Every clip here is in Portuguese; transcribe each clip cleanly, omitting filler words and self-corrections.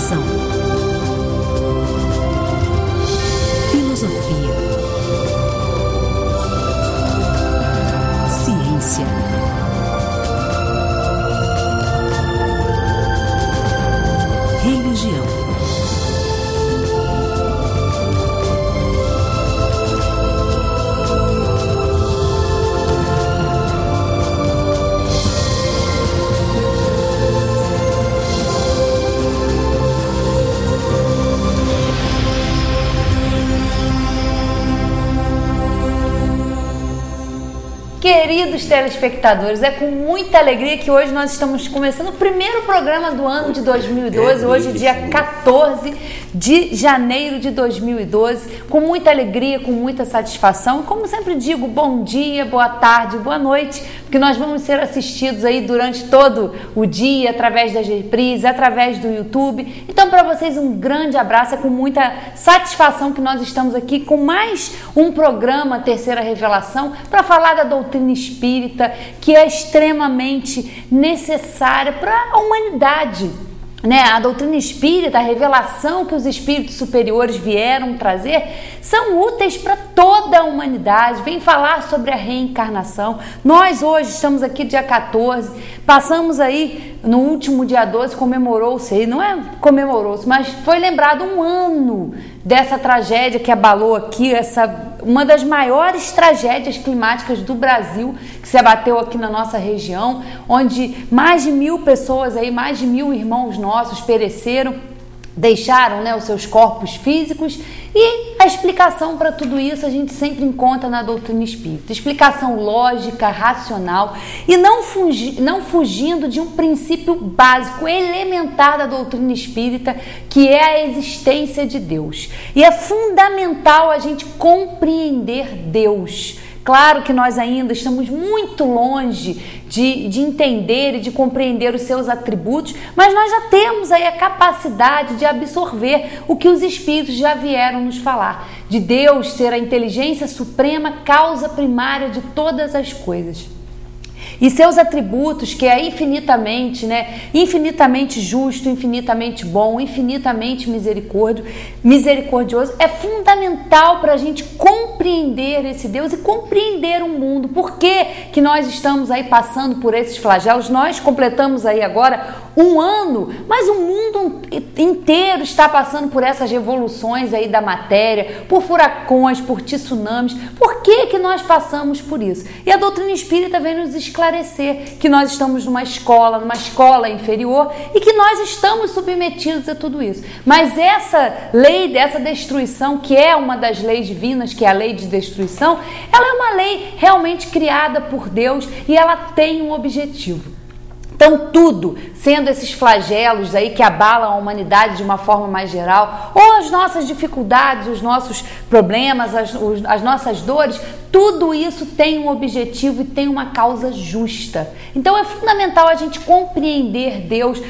Educação. Filosofia. Ciência. Religião. Queridos telespectadores, é com muita alegria que hoje nós estamos começando o primeiro programa do ano de 2012, hoje dia 14 de janeiro de 2012, com muita alegria, com muita satisfação. Como sempre digo, bom dia, boa tarde, boa noite, porque nós vamos ser assistidos aí durante todo o dia, através das reprises, através do YouTube. Então, para vocês, um grande abraço, é com muita satisfação que nós estamos aqui com mais um programa Terceira Revelação, para falar da doutrina espírita, que é extremamente necessária para a humanidade, né? A doutrina espírita, a revelação que os espíritos superiores vieram trazer, são úteis para toda a humanidade. Vem falar sobre a reencarnação. Nós hoje estamos aqui dia 14, passamos aí no último dia 12, comemorou-se aí, não é comemorou-se, mas foi lembrado um ano dessa tragédia que abalou aqui, uma das maiores tragédias climáticas do Brasil, que se abateu aqui na nossa região, onde mais de 1.000 pessoas, aí, mais de 1.000 irmãos nossos pereceram, deixaram, né, os seus corpos físicos. E a explicação para tudo isso a gente sempre encontra na doutrina espírita. Explicação lógica, racional e não fugindo de um princípio básico, elementar da doutrina espírita, que é a existência de Deus. E é fundamental a gente compreender Deus. Claro que nós ainda estamos muito longe de entender e de compreender os seus atributos, mas nós já temos aí a capacidade de absorver o que os espíritos já vieram nos falar, de Deus ser a inteligência suprema, causa primária de todas as coisas. E seus atributos, que é infinitamente, né, infinitamente justo, infinitamente bom, infinitamente misericordioso, é fundamental para a gente compreender esse Deus e compreender o mundo. Por que nós estamos aí passando por esses flagelos? Nós completamos aí agora um ano, mas o mundo inteiro está passando por essas revoluções aí da matéria, por furacões, por tsunamis. Por que nós passamos por isso? E a doutrina espírita vem nos esclarecer que nós estamos numa escola inferior e que nós estamos submetidos a tudo isso. Mas essa lei dessa destruição, que é uma das leis divinas, que é a lei de destruição, ela é uma lei realmente criada por Deus e ela tem um objetivo. Então tudo, sendo esses flagelos aí que abalam a humanidade de uma forma mais geral, ou as nossas dificuldades, os nossos problemas, as nossas dores, tudo isso tem um objetivo e tem uma causa justa. Então é fundamental a gente compreender Deus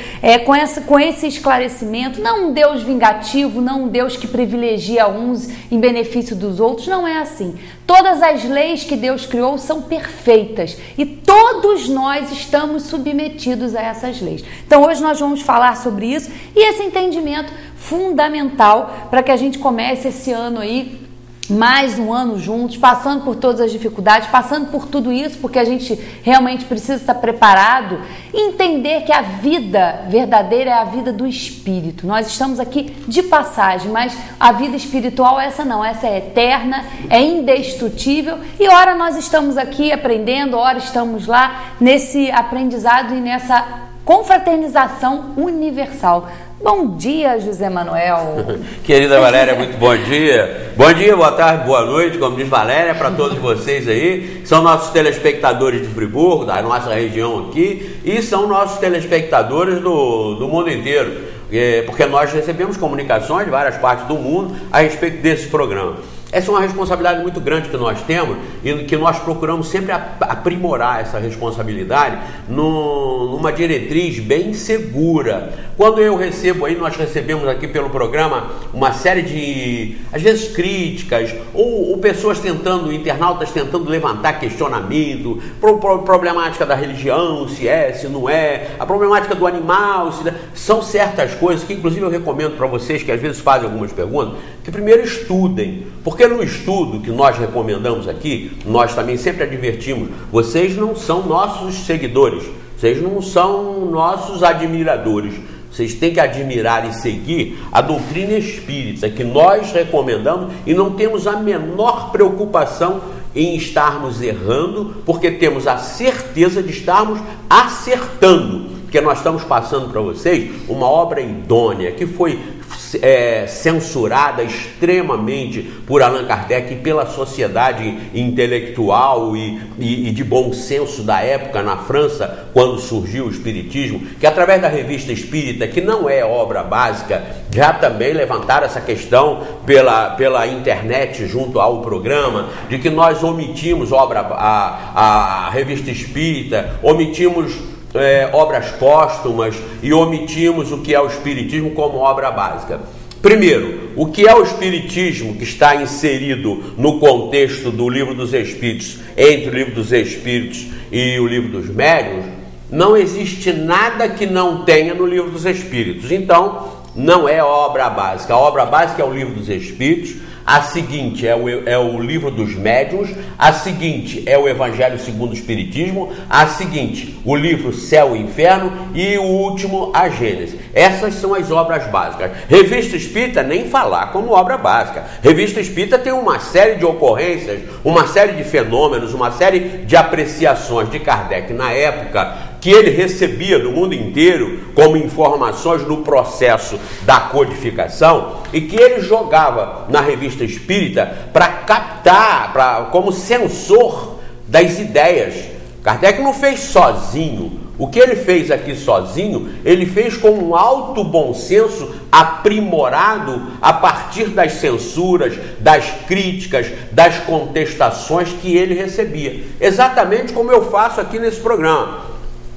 com esse esclarecimento, não um Deus vingativo, não um Deus que privilegia uns em benefício dos outros, não é assim. Todas as leis que Deus criou são perfeitas e todos nós estamos submetidos a essas leis. Então hoje nós vamos falar sobre isso e esse entendimento fundamental para que a gente comece esse ano aí, mais um ano juntos, passando por todas as dificuldades, passando por tudo isso, porque a gente realmente precisa estar preparado e entender que a vida verdadeira é a vida do espírito. Nós estamos aqui de passagem, mas a vida espiritual essa não, essa é eterna, é indestrutível e ora nós estamos aqui aprendendo, ora estamos lá nesse aprendizado e nessa confraternização universal. Bom dia, José Manuel. Querida Valéria, muito bom dia. Bom dia, boa tarde, boa noite, como diz Valéria, para todos vocês aí, que são nossos telespectadores de Friburgo, da nossa região aqui, e são nossos telespectadores do mundo inteiro, porque nós recebemos comunicações de várias partes do mundo a respeito desse programa. Essa é uma responsabilidade muito grande que nós temos e que nós procuramos sempre aprimorar essa responsabilidade numa diretriz bem segura. Quando eu recebo aí, nós recebemos aqui pelo programa uma série de, às vezes, críticas ou pessoas internautas tentando levantar questionamento, problemática da religião, se é, se não é, a problemática do animal, são certas coisas que inclusive eu recomendo para vocês que às vezes fazem algumas perguntas, que primeiro estudem, porque no estudo que nós recomendamos aqui, nós também sempre advertimos, vocês não são nossos seguidores, vocês não são nossos admiradores, vocês têm que admirar e seguir a doutrina espírita que nós recomendamos e não temos a menor preocupação em estarmos errando, porque temos a certeza de estarmos acertando, porque nós estamos passando para vocês uma obra idônea que foi censurada extremamente por Allan Kardec e pela sociedade intelectual e de bom senso da época na França, quando surgiu o Espiritismo, que através da Revista Espírita, que não é obra básica, já também levantaram essa questão pela internet junto ao programa, de que nós omitimos a Revista Espírita, omitimos obras póstumas e omitimos o que é o Espiritismo como obra básica. Primeiro, o que é o Espiritismo que está inserido no contexto do Livro dos Espíritos, entre o Livro dos Espíritos e o Livro dos Médiuns, não existe nada que não tenha no Livro dos Espíritos. Então, não é obra básica. A obra básica é o Livro dos Espíritos. A seguinte é o Livro dos Médiuns, a seguinte é o Evangelho segundo o Espiritismo, a seguinte o livro Céu e Inferno e o último a Gênesis. Essas são as obras básicas. Revista Espírita nem falar como obra básica. Revista Espírita tem uma série de ocorrências, uma série de fenômenos, uma série de apreciações de Kardec na época que ele recebia do mundo inteiro como informações no processo da codificação e que ele jogava na Revista Espírita para captar, como censor das ideias. Kardec não fez sozinho. O que ele fez aqui sozinho, ele fez com um alto bom senso aprimorado a partir das censuras, das críticas, das contestações que ele recebia. Exatamente como eu faço aqui nesse programa.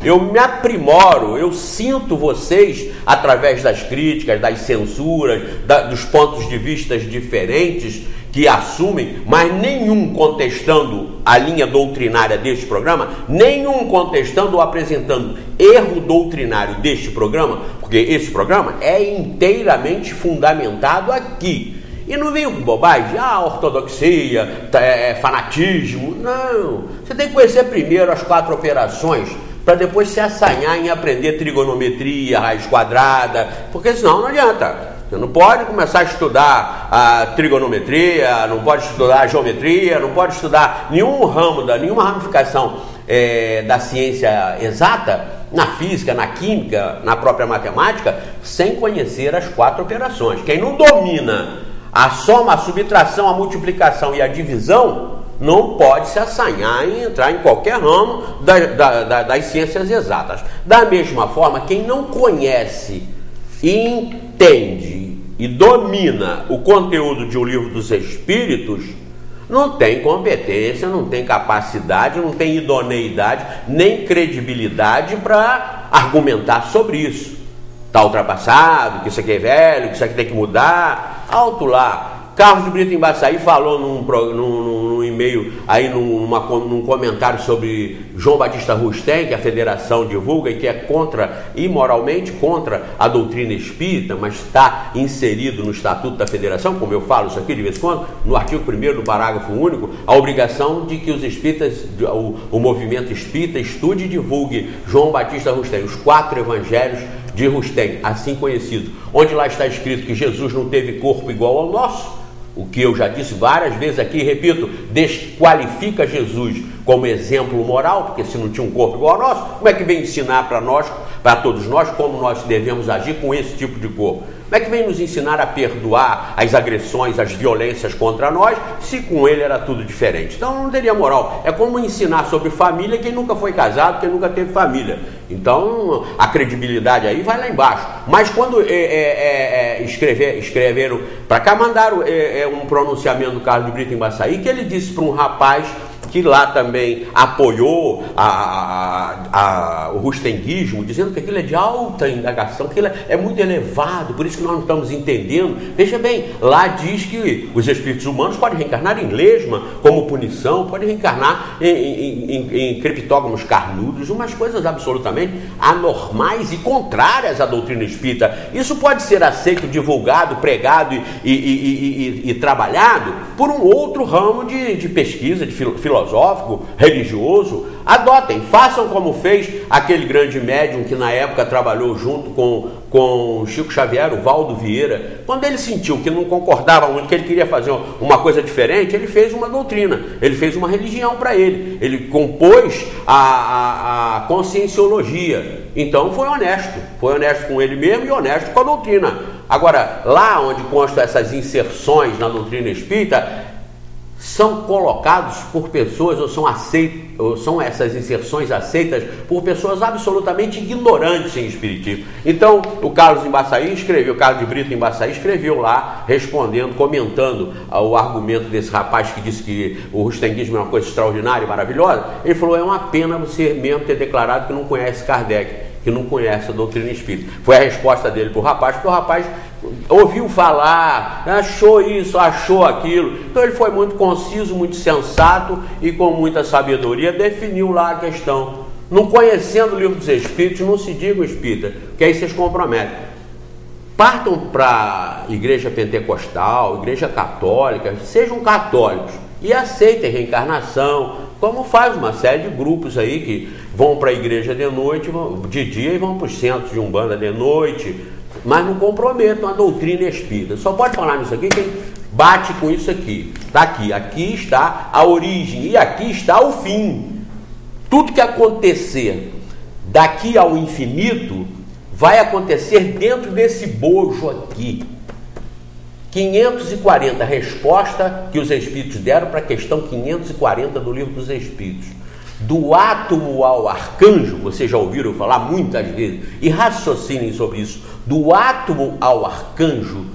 Eu me aprimoro, eu sinto vocês através das críticas, das censuras, dos pontos de vista diferentes que assumem, mas nenhum contestando a linha doutrinária deste programa, nenhum contestando ou apresentando erro doutrinário deste programa, porque esse programa é inteiramente fundamentado aqui. E não vem com bobagem, ortodoxia, fanatismo, não. Você tem que conhecer primeiro as 4 operações, para depois se assanhar em aprender trigonometria, raiz quadrada, porque senão não adianta. Você não pode começar a estudar a trigonometria, não pode estudar a geometria, não pode estudar nenhum ramo, nenhuma ramificação da ciência exata, na física, na química, na própria matemática, sem conhecer as 4 operações. Quem não domina a soma, a subtração, a multiplicação e a divisão, não pode se assanhar em entrar em qualquer ramo das ciências exatas. Da mesma forma, quem não conhece, entende e domina o conteúdo de O Livro dos Espíritos, não tem competência, não tem capacidade, não tem idoneidade, nem credibilidade para argumentar sobre isso. Está ultrapassado, que isso aqui é velho, que isso aqui tem que mudar. Alto lá. Carlos de Brito Embaçaí falou num e-mail, aí num comentário sobre João Batista Rustem, que a Federação divulga e que é imoralmente contra a doutrina espírita, mas está inserido no Estatuto da Federação, como eu falo isso aqui de vez em quando, no artigo 1º do parágrafo único, a obrigação de que os espíritas, o movimento espírita, estude e divulgue João Batista Rustem, os 4 evangelhos de Rustem, assim conhecido, onde lá está escrito que Jesus não teve corpo igual ao nosso, o que eu já disse várias vezes aqui, repito, desqualifica Jesus como exemplo moral, porque se não tinha um corpo igual ao nosso, como é que vem ensinar para nós, para todos nós, como nós devemos agir com esse tipo de corpo? Como é que vem nos ensinar a perdoar as agressões, as violências contra nós, se com ele era tudo diferente? Então não teria moral. É como ensinar sobre família quem nunca foi casado, quem nunca teve família. Então a credibilidade aí vai lá embaixo. Mas quando escreveram para cá, mandaram um pronunciamento do Carlos de Brito Embaçaí, que ele disse para um rapaz que lá também apoiou o rustenguismo, dizendo que aquilo é de alta indagação, que aquilo é muito elevado, por isso que nós não estamos entendendo. Veja bem, lá diz que os espíritos humanos podem reencarnar em lesma como punição, podem reencarnar em criptógamos carnudos, umas coisas absolutamente anormais e contrárias à doutrina espírita. Isso pode ser aceito, divulgado, pregado e trabalhado por um outro ramo de pesquisa, de filosófico, religioso. Adotem, façam como fez aquele grande médium que na época trabalhou junto com Chico Xavier, o Valdo Vieira. Quando ele sentiu que não concordava muito, que ele queria fazer uma coisa diferente, ele fez uma doutrina, ele fez uma religião para ele, ele compôs a conscienciologia. Então foi honesto com ele mesmo e honesto com a doutrina. Agora, lá onde constam essas inserções na doutrina espírita, são colocados por pessoas, ou são essas inserções aceitas por pessoas absolutamente ignorantes em espiritismo. Então, o Carlos de Brito Embaçaí escreveu lá, respondendo, comentando o argumento desse rapaz que disse que o rustenguismo é uma coisa extraordinária e maravilhosa. Ele falou: é uma pena você mesmo ter declarado que não conhece Kardec, que não conhece a doutrina espírita. Foi a resposta dele para o rapaz, porque o rapaz ouviu falar, achou isso, achou aquilo. Então ele foi muito conciso, muito sensato e com muita sabedoria definiu lá a questão. Não conhecendo o Livro dos Espíritos, não se diga espírita, que aí vocês comprometem. Partam para a igreja pentecostal, igreja católica, sejam católicos e aceitem reencarnação, como faz uma série de grupos aí que vão para a igreja de noite, de dia, e vão para os centros de Umbanda de noite, mas não comprometam a doutrina espírita. Só pode falar nisso aqui quem bate com isso aqui. Está aqui está a origem e aqui está o fim. Tudo que acontecer daqui ao infinito vai acontecer dentro desse bojo aqui. 540, resposta que os espíritos deram para a questão 540 do Livro dos Espíritos. Do átomo ao arcanjo, vocês já ouviram falar muitas vezes, e raciocinem sobre isso, do átomo ao arcanjo,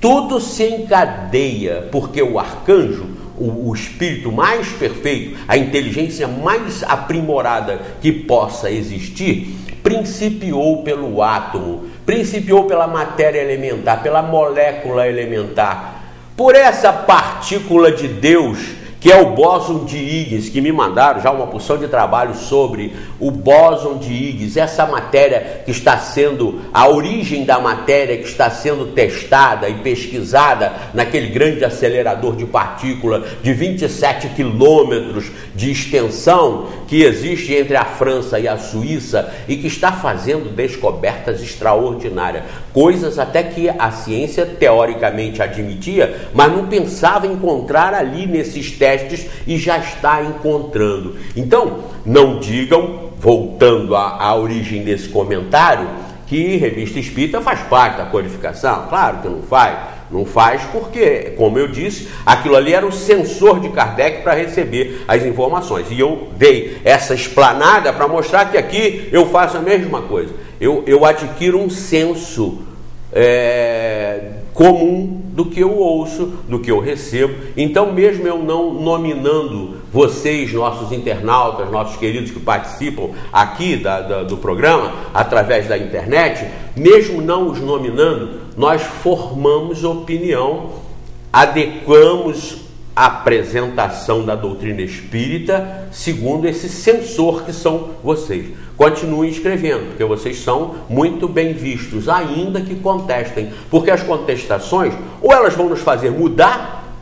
tudo se encadeia, porque o arcanjo, o espírito mais perfeito, a inteligência mais aprimorada que possa existir, principiou pelo átomo, principiou pela matéria elementar, pela molécula elementar, por essa partícula de Deus, que é o bóson de Higgs, que me mandaram já uma porção de trabalho sobre o bóson de Higgs, essa matéria que está sendo, a origem da matéria que está sendo testada e pesquisada naquele grande acelerador de partícula de 27 quilômetros de extensão que existe entre a França e a Suíça e que está fazendo descobertas extraordinárias, coisas até que a ciência teoricamente admitia, mas não pensava encontrar ali nesses testes e já está encontrando. Então, não digam, voltando à origem desse comentário, que revista espírita faz parte da codificação. Claro que não faz. Não faz porque, como eu disse, aquilo ali era o sensor de Kardec para receber as informações. E eu dei essa explanada para mostrar que aqui eu faço a mesma coisa. Eu adquiro um senso comum do que eu ouço, do que eu recebo. Então, mesmo eu não nominando vocês, nossos internautas, nossos queridos que participam aqui do programa, através da internet, mesmo não os nominando, nós formamos opinião, adequamos a apresentação da doutrina espírita segundo esse sensor que são vocês. Continuem escrevendo, porque vocês são muito bem vistos, ainda que contestem, porque as contestações, ou elas vão nos fazer mudar,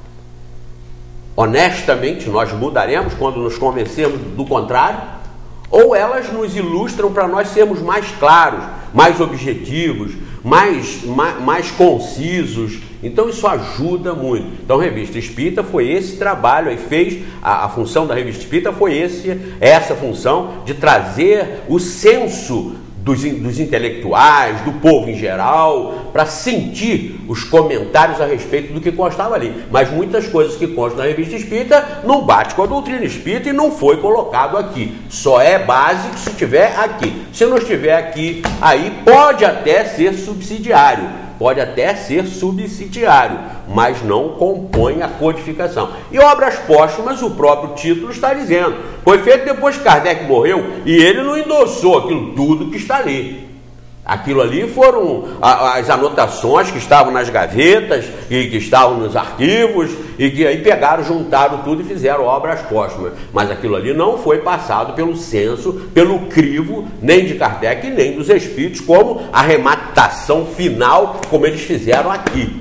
honestamente nós mudaremos quando nos convencermos do contrário, ou elas nos ilustram para nós sermos mais claros, mais objetivos, mais concisos. Então isso ajuda muito. Então a Revista Espírita foi esse trabalho, aí fez, a função da Revista Espírita foi essa função de trazer o senso dos intelectuais, do povo em geral, para sentir os comentários a respeito do que constava ali. Mas muitas coisas que constam na Revista Espírita não bate com a doutrina espírita e não foi colocado aqui. Só é básico se estiver aqui. Se não estiver aqui, aí pode até ser subsidiário, mas não compõe a codificação. E obras póstumas, o próprio título está dizendo, foi feito depois que Kardec morreu e ele não endossou aquilo tudo que está ali. Aquilo ali foram as anotações que estavam nas gavetas e que estavam nos arquivos e que aí pegaram, juntaram tudo e fizeram obras póstumas. Mas aquilo ali não foi passado pelo censo, pelo crivo, nem de Kardec, nem dos espíritos, como a arrematação final, como eles fizeram aqui.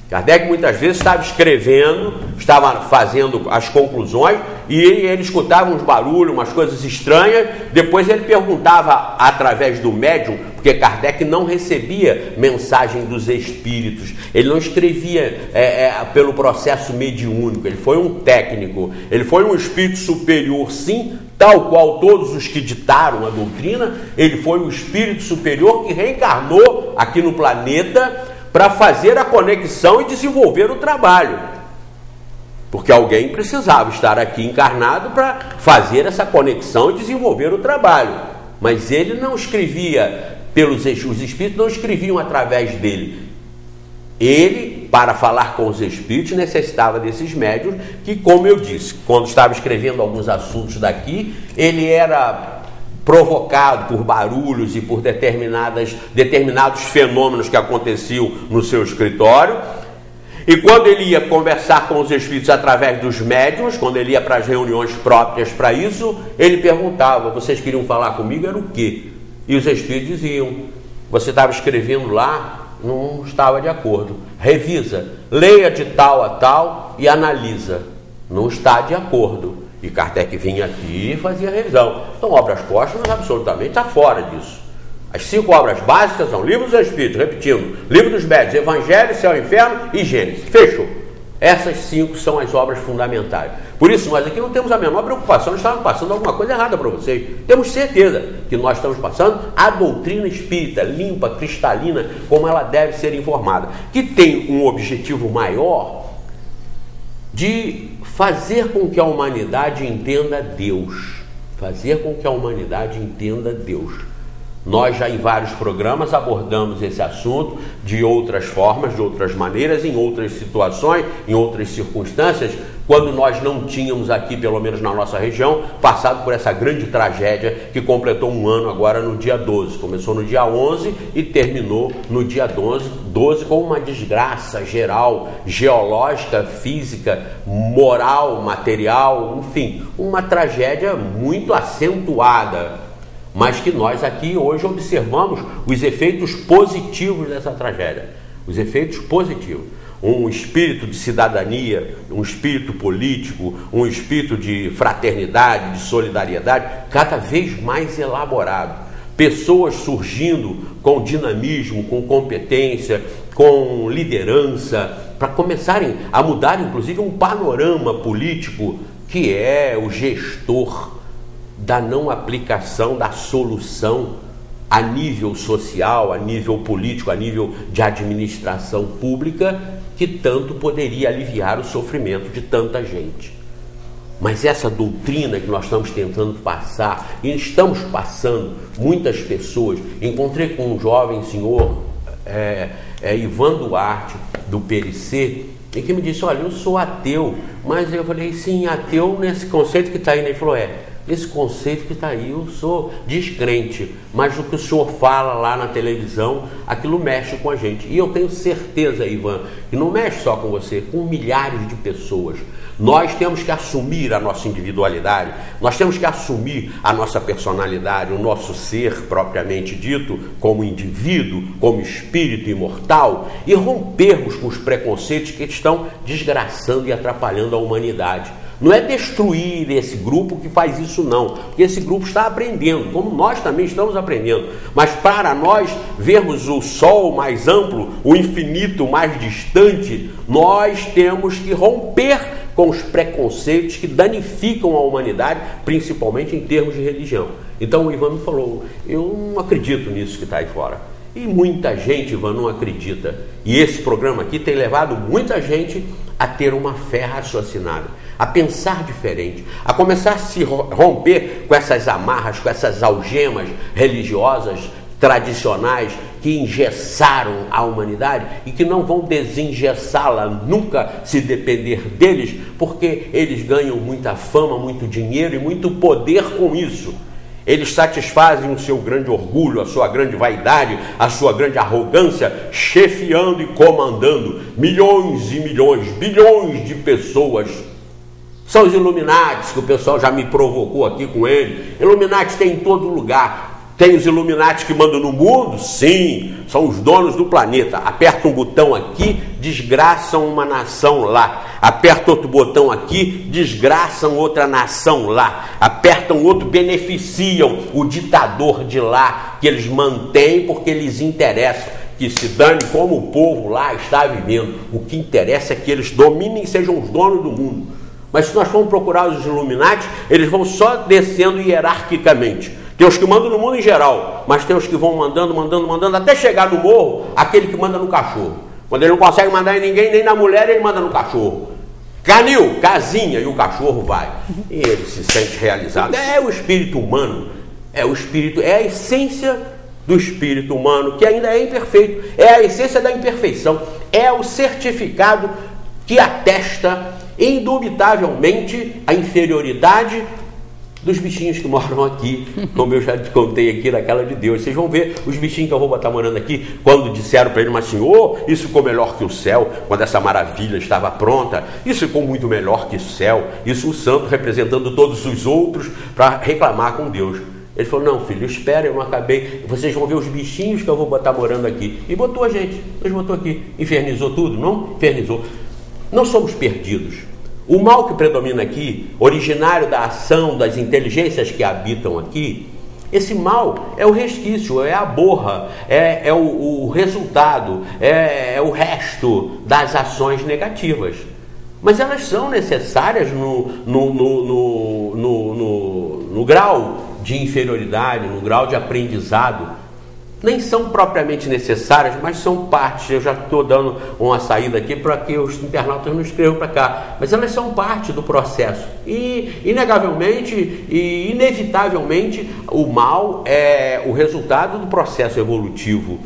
Kardec muitas vezes estava escrevendo, estava fazendo as conclusões e ele escutava uns barulhos, umas coisas estranhas. Depois ele perguntava através do médium, porque Kardec não recebia mensagem dos espíritos, ele não escrevia pelo processo mediúnico, ele foi um técnico, ele foi um espírito superior, sim, tal qual todos os que ditaram a doutrina. Ele foi um espírito superior que reencarnou aqui no planeta para fazer a conexão e desenvolver o trabalho, porque alguém precisava estar aqui encarnado para fazer essa conexão e desenvolver o trabalho. Mas ele não escrevia os espíritos não escreviam através dele. Ele, para falar com os espíritos, necessitava desses médiuns que, como eu disse, quando estava escrevendo alguns assuntos daqui, ele era provocado por barulhos e por determinados fenômenos que aconteciam no seu escritório. E quando ele ia conversar com os espíritos através dos médiuns, quando ele ia para as reuniões próprias para isso, ele perguntava: vocês queriam falar comigo? Era o quê? E os espíritos diziam: você estava escrevendo lá, não estava de acordo. Revisa, leia de tal a tal e analisa. Não está de acordo. E Kardec vinha aqui e fazia revisão. Então, obras póstumas absolutamente está fora disso. As 5 obras básicas são Livro dos Espíritos, repetindo, Livro dos Médiuns, Evangelho, Céu e Inferno e Gênesis. Fechou. Essas 5 são as obras fundamentais. Por isso, nós aqui não temos a menor preocupação de estarmos passando alguma coisa errada para vocês. Temos certeza que nós estamos passando a doutrina espírita, limpa, cristalina, como ela deve ser informada, que tem um objetivo maior de fazer com que a humanidade entenda Deus. Fazer com que a humanidade entenda Deus. Nós já em vários programas abordamos esse assunto de outras formas, de outras maneiras, em outras situações, em outras circunstâncias, quando nós não tínhamos aqui, pelo menos na nossa região, passado por essa grande tragédia que completou um ano agora no dia 12. Começou no dia 11 e terminou no dia 12 com uma desgraça geral, geológica, física, moral, material, enfim, uma tragédia muito acentuada. Mas que nós aqui hoje observamos os efeitos positivos dessa tragédia. Os efeitos positivos. Um espírito de cidadania, um espírito político, um espírito de fraternidade, de solidariedade, cada vez mais elaborado. Pessoas surgindo com dinamismo, com competência, com liderança, para começarem a mudar, inclusive, um panorama político que é o gestor da não aplicação da solução a nível social, a nível político, a nível de administração pública, que tanto poderia aliviar o sofrimento de tanta gente. Mas essa doutrina que nós estamos tentando passar, e estamos passando, muitas pessoas, encontrei com um jovem senhor, Ivan Duarte, do PRC, e que me disse: olha, eu sou ateu. Mas eu falei: sim, ateu nesse conceito que está aí, né? Ele falou: esse conceito que está aí, eu sou descrente, mas o que o senhor fala lá na televisão, aquilo mexe com a gente. E eu tenho certeza, Ivan, que não mexe só com você, com milhares de pessoas. Nós temos que assumir a nossa individualidade, nós temos que assumir a nossa personalidade, o nosso ser propriamente dito, como indivíduo, como espírito imortal, e rompermos com os preconceitos que estão desgraçando e atrapalhando a humanidade. Não é destruir esse grupo que faz isso não, porque esse grupo está aprendendo, como nós também estamos aprendendo. Mas para nós vermos o sol mais amplo, o infinito mais distante, nós temos que romper com os preconceitos que danificam a humanidade, principalmente em termos de religião. Então o Ivan me falou, eu não acredito nisso que está aí fora. E muita gente, Ivan, não acredita. E esse programa aqui tem levado muita gente a ter uma fé raciocinada, a pensar diferente, a começar a se romper com essas amarras, com essas algemas religiosas tradicionais que engessaram a humanidade e que não vão desengessá-la nunca se depender deles, porque eles ganham muita fama, muito dinheiro e muito poder com isso. Eles satisfazem o seu grande orgulho, a sua grande vaidade, a sua grande arrogância, chefiando e comandando milhões e milhões, bilhões de pessoas. São os Illuminatis, que o pessoal já me provocou aqui com ele. Illuminatis tem em todo lugar. Tem os Illuminatis que mandam no mundo? Sim, são os donos do planeta. Aperta um botão aqui, desgraçam uma nação lá. Aperta outro botão aqui, desgraçam outra nação lá. Apertam outro, beneficiam o ditador de lá, que eles mantêm porque lhes interessa. Que se dane como o povo lá está vivendo. O que interessa é que eles dominem e sejam os donos do mundo. Mas se nós formos procurar os Illuminati, eles vão só descendo hierarquicamente. Tem os que mandam no mundo em geral, mas tem os que vão mandando, até chegar no morro, aquele que manda no cachorro. Quando ele não consegue mandar em ninguém, nem na mulher, ele manda no cachorro. Canil, casinha, e o cachorro vai. E ele se sente realizado. É o espírito humano, é a essência do espírito humano, que ainda é imperfeito, é a essência da imperfeição, é o certificado que atesta indubitavelmente a inferioridade dos bichinhos que moram aqui, como eu já te contei aqui naquela de Deus. Vocês vão ver os bichinhos que eu vou botar morando aqui, quando disseram para ele, mas senhor, isso ficou melhor que o céu, quando essa maravilha estava pronta, isso ficou muito melhor que o céu, isso o santo representando todos os outros para reclamar com Deus. Ele falou, não filho, espera, eu não acabei, vocês vão ver os bichinhos que eu vou botar morando aqui. E botou a gente, nos botou aqui, infernizou tudo? Não infernizou. Não somos perdidos. O mal que predomina aqui, originário da ação das inteligências que habitam aqui, esse mal é o resquício, é a borra, é o resultado, é o resto das ações negativas. Mas elas são necessárias no grau de inferioridade, no grau de aprendizado. Nem são propriamente necessárias, mas são partes. Eu já estou dando uma saída aqui para que os internautas não escrevam para cá. Mas elas são parte do processo. E, inegavelmente e inevitavelmente, o mal é o resultado do processo evolutivo.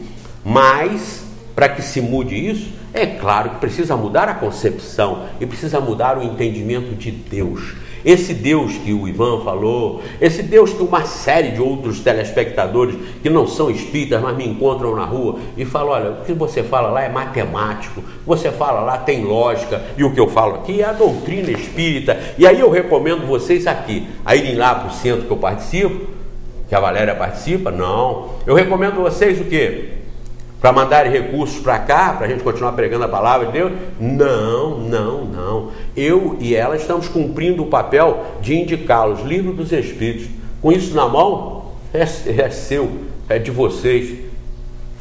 Mas, para que se mude isso, é claro que precisa mudar a concepção e precisa mudar o entendimento de Deus. Esse Deus que o Ivan falou, esse Deus que uma série de outros telespectadores que não são espíritas, mas me encontram na rua e falam, olha, o que você fala lá é matemático, o que você fala lá tem lógica, e o que eu falo aqui é a doutrina espírita. E aí eu recomendo vocês aqui, a irem lá para o centro que eu participo, que a Valéria participa, não. Eu recomendo vocês o quê? Para mandarem recursos para cá, para a gente continuar pregando a palavra de Deus? Não. Eu e ela estamos cumprindo o papel de indicá-los, livro dos Espíritos. Com isso na mão, é seu, é de vocês.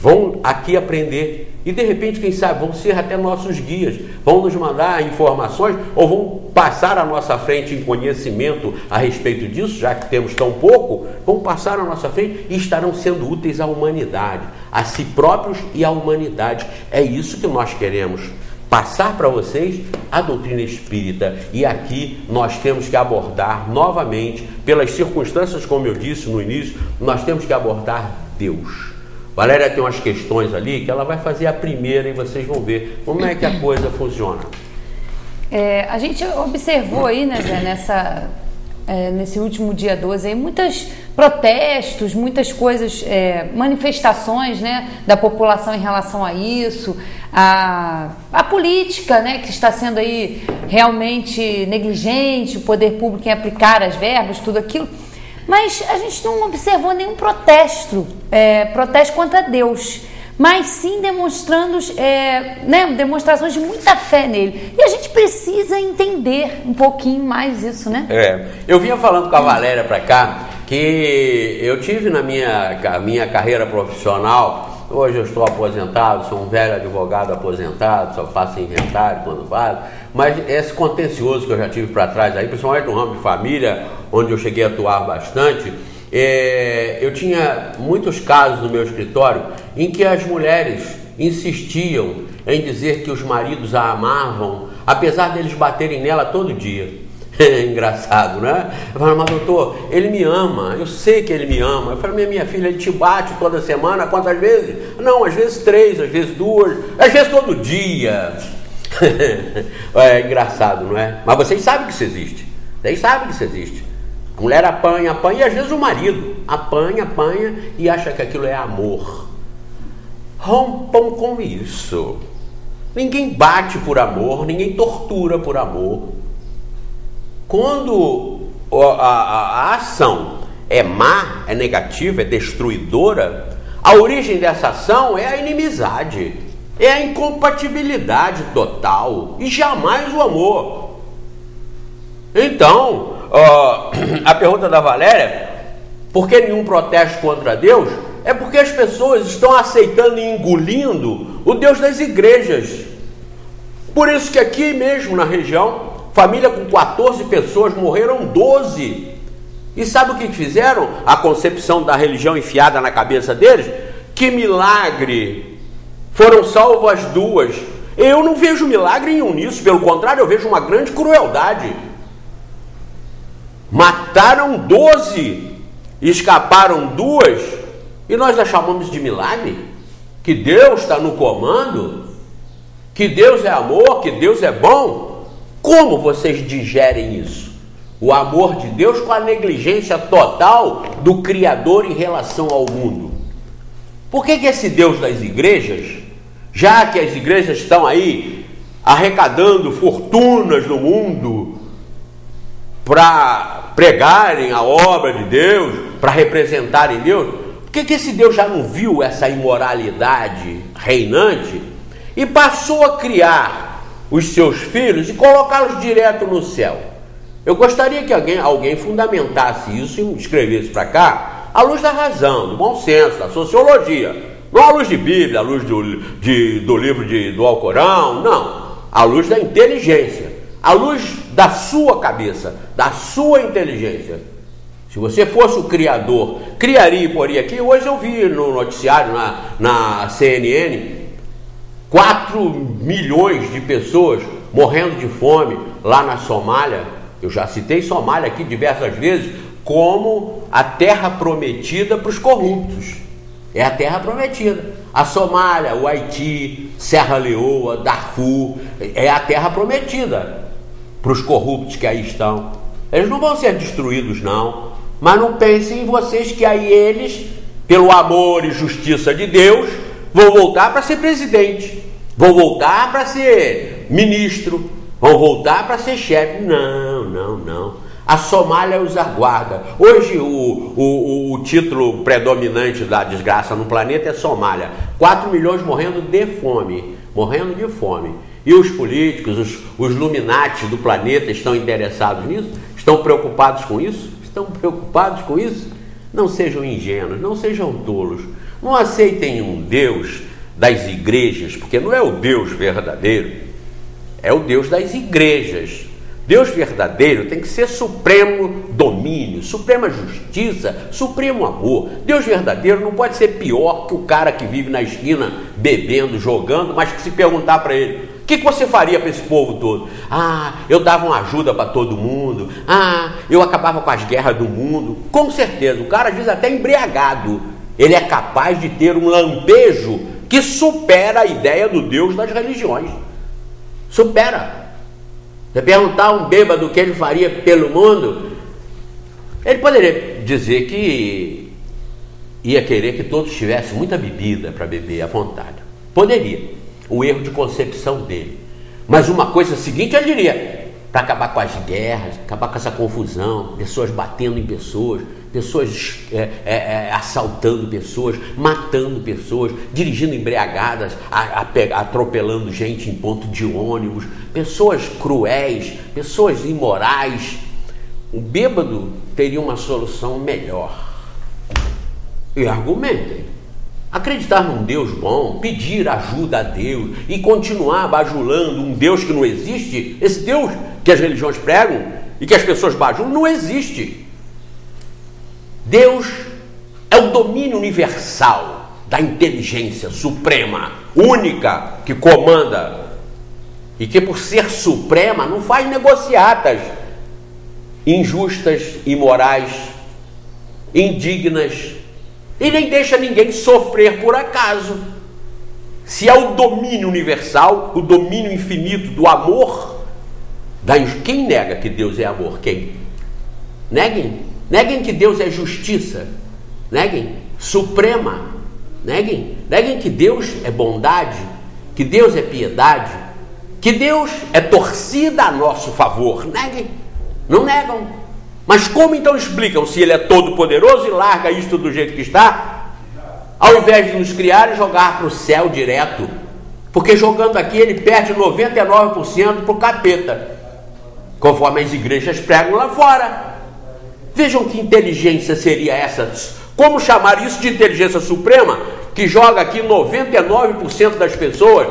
Vão aqui aprender e de repente, quem sabe, vão ser até nossos guias, vão nos mandar informações ou vão passar à nossa frente em conhecimento a respeito disso, já que temos tão pouco, vão passar à nossa frente e estarão sendo úteis à humanidade, a si próprios e à humanidade. É isso que nós queremos, passar para vocês a doutrina espírita. E aqui nós temos que abordar novamente, pelas circunstâncias, como eu disse no início, nós temos que abordar Deus. Valéria tem umas questões ali que ela vai fazer a primeira e vocês vão ver como é que a coisa funciona. A gente observou aí, né, Zé, nesse último dia 12, aí, muitos protestos, muitas coisas, manifestações, né, da população em relação a isso, a política, né, que está sendo aí realmente negligente, o poder público em aplicar as verbas, tudo aquilo. Mas a gente não observou nenhum protesto contra Deus. mas sim demonstrando, demonstrações de muita fé nele. E a gente precisa entender um pouquinho mais isso, né? Eu vinha falando com a Valéria para cá que eu tive na minha carreira profissional. Hoje eu estou aposentado, sou um velho advogado aposentado, só faço inventário quando vale. Mas esse contencioso que eu já tive para trás aí, principalmente no ramo de família, onde eu cheguei a atuar bastante, eu tinha muitos casos no meu escritório em que as mulheres insistiam em dizer que os maridos a amavam, apesar deles baterem nela todo dia. É engraçado, né? Eu falo, mas doutor, ele me ama, eu sei que ele me ama. Eu falo, minha filha, ele te bate toda semana, quantas vezes? Não, às vezes 3, às vezes 2, às vezes todo dia. É engraçado, não é? Mas vocês sabem que isso existe. Vocês sabem que isso existe. A mulher apanha, e às vezes o marido apanha e acha que aquilo é amor. Rompam com isso. Ninguém bate por amor, ninguém tortura por amor. Quando a ação é má, é negativa, é destruidora, a origem dessa ação é a inimizade, é a incompatibilidade total e jamais o amor. Então, a pergunta da Valéria, por que nenhum protesto contra Deus? É porque as pessoas estão aceitando e engolindo o Deus das igrejas. Por isso que aqui mesmo na região, família com 14 pessoas, morreram 12. E sabe o que fizeram? A concepção da religião enfiada na cabeça deles? Que milagre! Foram salvas 2. Eu não vejo milagre nenhum nisso, pelo contrário, eu vejo uma grande crueldade. Mataram 12, escaparam 2, e nós a chamamos de milagre? Que Deus está no comando? Que Deus é amor? Que Deus é bom? Como vocês digerem isso? O amor de Deus com a negligência total do Criador em relação ao mundo. Por que esse Deus das igrejas, já que as igrejas estão aí arrecadando fortunas no mundo para pregarem a obra de Deus, para representarem Deus, por que esse Deus já não viu essa imoralidade reinante e passou a criar os seus filhos e colocá-los direto no céu? Eu gostaria que alguém fundamentasse isso e escrevesse para cá à luz da razão, do bom senso, da sociologia, não à luz de Bíblia, à luz do livro do Alcorão, não, à luz da inteligência, à luz da sua cabeça, da sua inteligência. Se você fosse o Criador, criaria e poria aqui. Hoje eu vi no noticiário na CNN 4 milhões de pessoas morrendo de fome lá na Somália. Eu já citei Somália aqui diversas vezes como a terra prometida para os corruptos. É a terra prometida. A Somália, o Haiti, Serra Leoa, Darfur, é a terra prometida para os corruptos que aí estão. Eles não vão ser destruídos, não. Mas não pensem em vocês que aí eles, pelo amor e justiça de Deus, vão voltar para ser presidente, vão voltar para ser ministro, vão voltar para ser chefe. Não, não, não. A Somália os aguarda. Hoje o título predominante da desgraça no planeta é Somália. 4 milhões morrendo de fome. Morrendo de fome. E os políticos, os Illuminati do planeta estão interessados nisso? Estão preocupados com isso? Estão preocupados com isso? Não sejam ingênuos, não sejam tolos. Não aceitem um Deus das igrejas, porque não é o Deus verdadeiro, é o Deus das igrejas. Deus verdadeiro tem que ser supremo domínio, suprema justiça, supremo amor. Deus verdadeiro não pode ser pior que o cara que vive na esquina bebendo, jogando, mas que se perguntar para ele: o que você faria para esse povo todo? Ah, eu dava uma ajuda para todo mundo. Ah, eu acabava com as guerras do mundo. Com certeza, o cara às vezes até embriagado, ele é capaz de ter um lampejo que supera a ideia do Deus das religiões. Supera. Você perguntar a um bêbado o que ele faria pelo mundo, ele poderia dizer que ia querer que todos tivessem muita bebida para beber à vontade. Poderia. O erro de concepção dele. Mas uma coisa seguinte ele diria: para acabar com as guerras, acabar com essa confusão, pessoas batendo em pessoas, pessoas assaltando pessoas, matando pessoas, dirigindo embriagadas, atropelando gente em ponto de ônibus, pessoas cruéis, pessoas imorais. O bêbado teria uma solução melhor. E argumentem. Acreditar num Deus bom, pedir ajuda a Deus e continuar bajulando um Deus que não existe, esse Deus que as religiões pregam e que as pessoas bajulam, não existe. Deus é o domínio universal da inteligência suprema, única, que comanda e que, por ser suprema, não faz negociatas injustas, imorais, indignas, e nem deixa ninguém sofrer por acaso. Se é o domínio universal, o domínio infinito do amor, quem nega que Deus é amor? Quem? Neguem que Deus é justiça. Neguem. Suprema. Neguem que Deus é bondade, que Deus é piedade, que Deus é torcida a nosso favor. Neguem. Não negam. Mas como então explicam se Ele é todo poderoso e larga isto do jeito que está, ao invés de nos criar e jogar para o céu direto? Porque jogando aqui Ele perde 99% para o capeta, conforme as igrejas pregam lá fora. Vejam que inteligência seria essa. Como chamar isso de inteligência suprema, que joga aqui 99% das pessoas,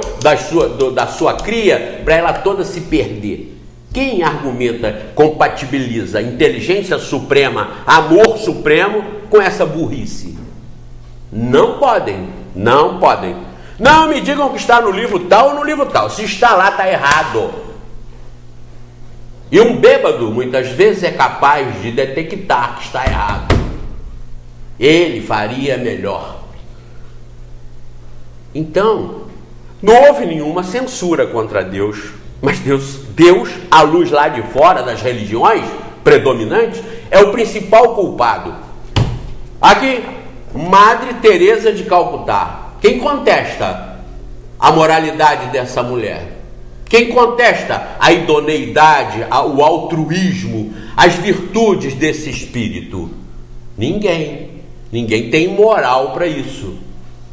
da sua cria, para ela toda se perder? Quem argumenta, compatibiliza inteligência suprema, amor supremo com essa burrice? Não podem. Não me digam que está no livro tal ou no livro tal. Se está lá, está errado. E um bêbado, muitas vezes, é capaz de detectar que está errado. Ele faria melhor. Então, não houve nenhuma censura contra Deus. Mas Deus, à luz lá de fora das religiões predominantes, é o principal culpado. Aqui, Madre Teresa de Calcutá. Quem contesta a moralidade dessa mulher? Quem contesta a idoneidade, o altruísmo, as virtudes desse espírito? Ninguém. Ninguém tem moral para isso.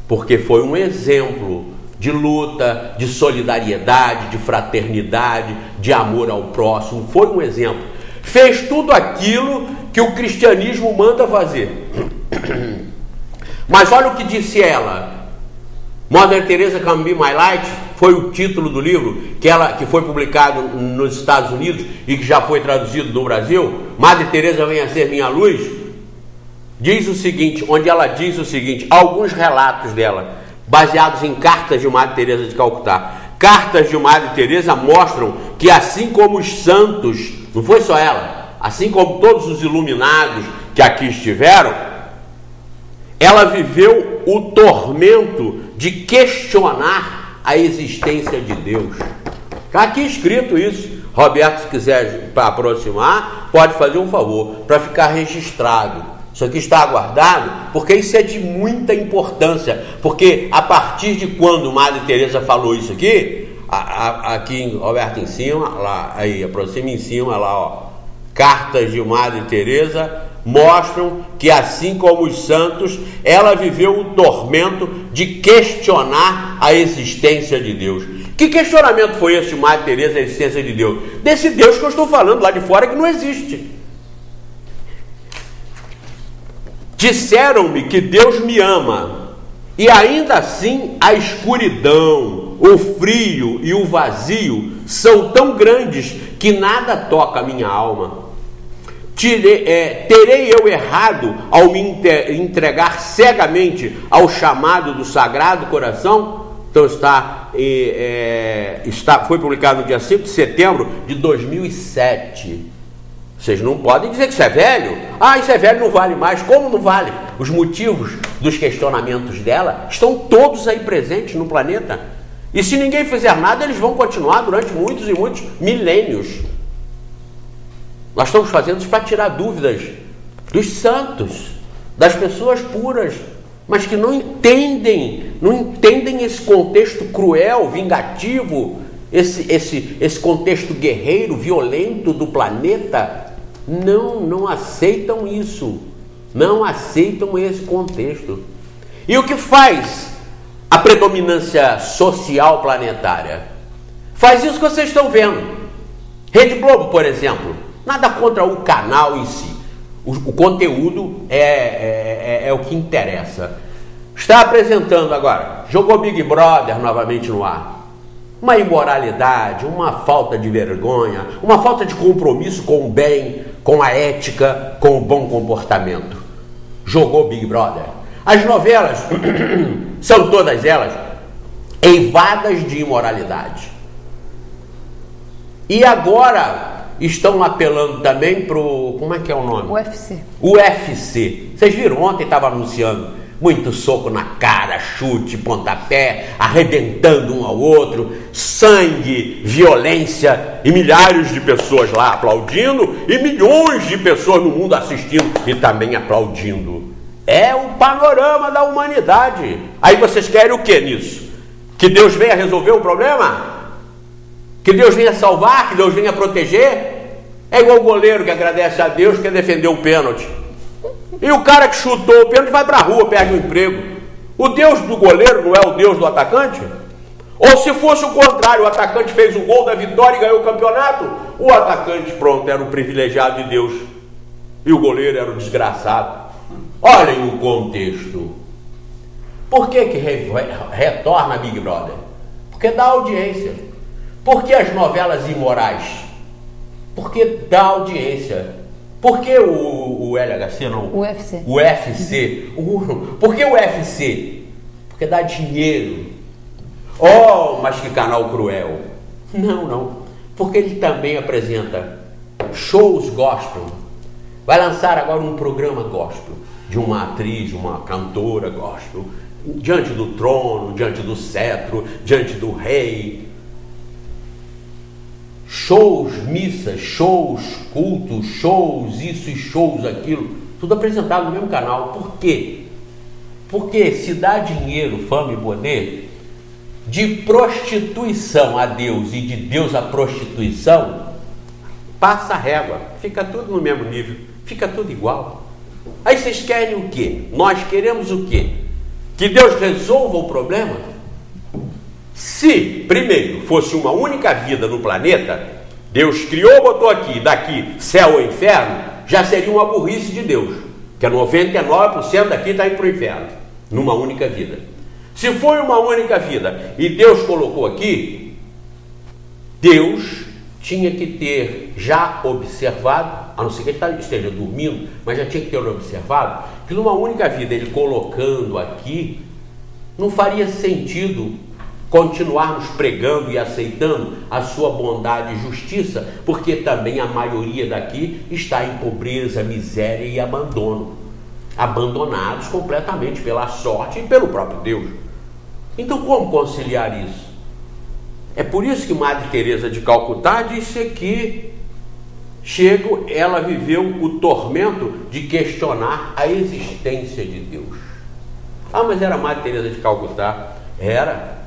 Porque foi um exemplo de luta, de solidariedade, de fraternidade, de amor ao próximo. Foi um exemplo. Fez tudo aquilo que o cristianismo manda fazer. Mas olha o que disse ela. Mother Teresa Can Be My Light foi o título do livro que foi publicado nos Estados Unidos e que já foi traduzido no Brasil. Madre Teresa Venha a Ser Minha Luz. Diz o seguinte, onde ela diz o seguinte, alguns relatos dela, baseados em cartas de Madre Teresa de Calcutá. Cartas de Madre Teresa mostram que, assim como os santos, não foi só ela, assim como todos os iluminados que aqui estiveram, ela viveu o tormento de questionar a existência de Deus. Está aqui escrito isso. Roberto, se quiser aproximar, pode fazer um favor, para ficar registrado. Isso aqui está guardado, porque isso é de muita importância, porque a partir de quando Madre Teresa falou isso aqui, aqui, Roberto, em cima, lá, aí, aproxima em cima, lá, ó, cartas de Madre Teresa mostram que, assim como os santos, ela viveu o tormento de questionar a existência de Deus. Que questionamento foi esse de Madre Teresa, a existência de Deus? Desse Deus que eu estou falando lá de fora, que não existe. Disseram-me que Deus me ama, e ainda assim a escuridão, o frio e o vazio são tão grandes que nada toca a minha alma. Terei eu errado ao me entregar cegamente ao chamado do Sagrado Coração? Então foi publicado no dia 5 de setembro de 2007. Vocês não podem dizer que isso é velho. Isso é velho, não vale mais. Como não vale? Os motivos dos questionamentos dela estão todos aí presentes no planeta. E se ninguém fizer nada, eles vão continuar durante muitos e muitos milênios. Nós estamos fazendo isso para tirar dúvidas dos santos, das pessoas puras, mas que não entendem esse contexto cruel, vingativo, esse contexto guerreiro, violento do planeta. Não aceitam isso. Não aceitam esse contexto. E o que faz a predominância social planetária? Faz isso que vocês estão vendo. Rede Globo, por exemplo, nada contra o canal em si. O conteúdo é o que interessa. Está apresentando agora, jogou Big Brother novamente no ar. Uma imoralidade, uma falta de vergonha, uma falta de compromisso com o bem, com a ética, com o bom comportamento. Jogou Big Brother. As novelas são todas elas eivadas de imoralidade. E agora estão apelando também para o... Como é que é o nome? UFC. UFC. Vocês viram? Ontem estava anunciando. Muito soco na cara, chute, pontapé, arrebentando um ao outro, sangue, violência e milhares de pessoas lá aplaudindo e milhões de pessoas no mundo assistindo e também aplaudindo. É o panorama da humanidade. Aí vocês querem o que nisso? Que Deus venha resolver o problema? Que Deus venha salvar? Que Deus venha proteger? É igual o goleiro que agradece a Deus que quer defender o pênalti. E o cara que chutou o pênalti vai para a rua, perde o emprego. O Deus do goleiro não é o Deus do atacante? Ou se fosse o contrário, o atacante fez o gol da vitória e ganhou o campeonato, o atacante, pronto, era o privilegiado de Deus e o goleiro era o desgraçado. Olhem o contexto. Por que retorna a Big Brother? Porque dá audiência. Por que as novelas imorais? Porque dá audiência. Por que o LHC não? O UFC. O UFC. Por que o UFC? Porque dá dinheiro. Oh, mas que canal cruel. Não. Porque ele também apresenta shows gospel. Vai lançar agora um programa gospel de uma atriz, uma cantora gospel, diante do trono, diante do cetro, diante do rei. Shows, missas, shows, cultos, shows, isso e shows, aquilo, tudo apresentado no mesmo canal. Por quê? Porque se dá dinheiro, fama e poder, de prostituição a Deus e de Deus a prostituição, passa a régua, fica tudo no mesmo nível, fica tudo igual. Aí vocês querem o quê? Nós queremos o quê? Que Deus resolva o problema? Se, primeiro, fosse uma única vida no planeta, Deus criou, botou aqui, daqui, céu ou inferno, já seria uma burrice de Deus, que 99% daqui está indo para o inferno, numa única vida. Se foi uma única vida e Deus colocou aqui, Deus tinha que ter já observado, a não ser que ele esteja dormindo, mas já tinha que ter observado, que numa única vida ele colocando aqui, não faria sentido continuarmos pregando e aceitando a sua bondade e justiça, porque também a maioria daqui está em pobreza, miséria e abandono, abandonados completamente pela sorte e pelo próprio Deus. Então como conciliar isso? É por isso que Madre Teresa de Calcutá disse que ela viveu o tormento de questionar a existência de Deus. Ah, mas era Madre Teresa de Calcutá? Era.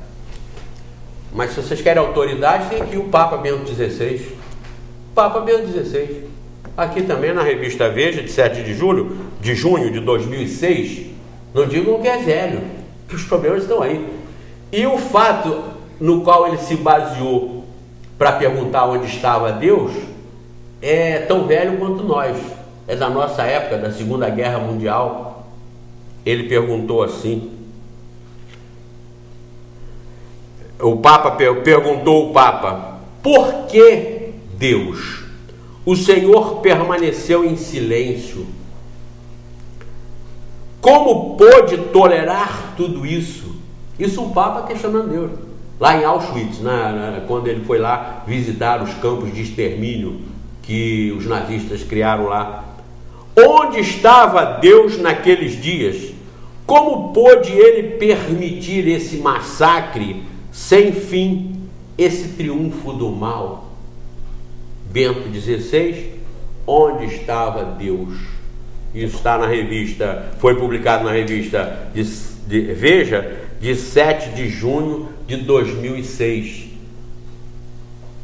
Mas se vocês querem autoridade, tem aqui o Papa Bento XVI. Papa Bento XVI. Aqui também na revista Veja, de 7 de junho de 2006. Não digam que é velho, que os problemas estão aí. E o fato no qual ele se baseou para perguntar onde estava Deus é tão velho quanto nós. É da nossa época, da Segunda Guerra Mundial. Ele perguntou assim. O Papa perguntou ao Papa: por que Deus? O Senhor permaneceu em silêncio. Como pôde tolerar tudo isso? Isso o Papa questionando Deus. Lá em Auschwitz, quando ele foi lá visitar os campos de extermínio que os nazistas criaram lá. Onde estava Deus naqueles dias? Como pôde ele permitir esse massacre sem fim, esse triunfo do mal? Bento XVI, onde estava Deus? Isso está na revista, foi publicado na revista Veja, de 7 de junho de 2006.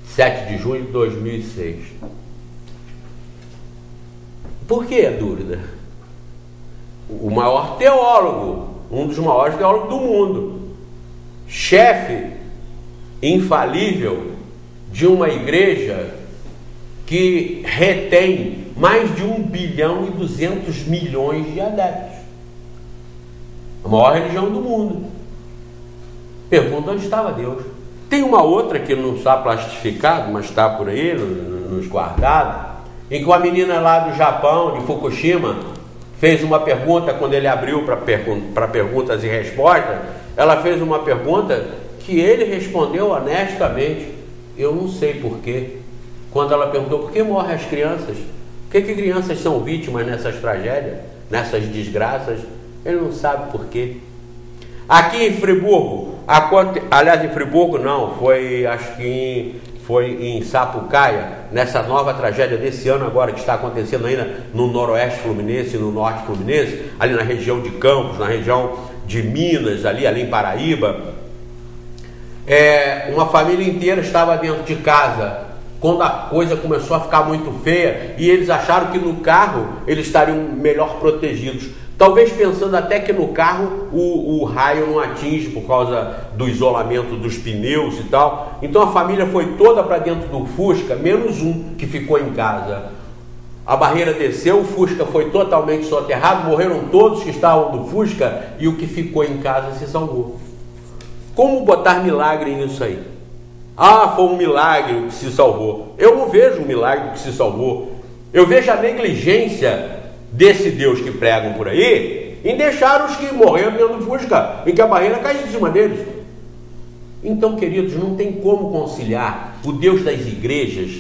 7 de junho de 2006. Por que a dúvida? o maior teólogo, um dos maiores teólogos do mundo, chefe infalível de uma igreja que retém mais de 1 bilhão e 200 milhões de adeptos. A maior religião do mundo. Pergunta onde estava Deus. Tem uma outra que não está plastificada, mas está por aí, nos guardados, em que uma menina lá do Japão, de Fukushima, fez uma pergunta, quando ele abriu para perguntas e respostas, ela fez uma pergunta que ele respondeu honestamente: eu não sei porquê. Quando ela perguntou por que morrem as crianças, por que crianças são vítimas nessas tragédias, nessas desgraças, ele não sabe porquê. Aqui em Friburgo, aliás, em Friburgo não, acho que foi em Sapucaia, nessa nova tragédia desse ano agora, que está acontecendo ainda no noroeste fluminense e no norte fluminense, ali na região de Campos, na região de Minas, ali em Paraíba. Uma família inteira estava dentro de casa, quando a coisa começou a ficar muito feia, e eles acharam que no carro eles estariam melhor protegidos. Talvez pensando até que no carro o raio não atinge por causa do isolamento dos pneus e tal. Então a família foi toda para dentro do Fusca, menos um que ficou em casa. A barreira desceu, o Fusca foi totalmente soterrado, morreram todos que estavam no Fusca e o que ficou em casa se salvou. Como botar milagre nisso aí? Ah, foi um milagre que se salvou. Eu não vejo um milagre que se salvou. Eu vejo a negligência desse Deus que pregam por aí em deixar os que morreram dentro do Fusca, em que a barreira cai em cima deles. Então, queridos, não tem como conciliar o Deus das igrejas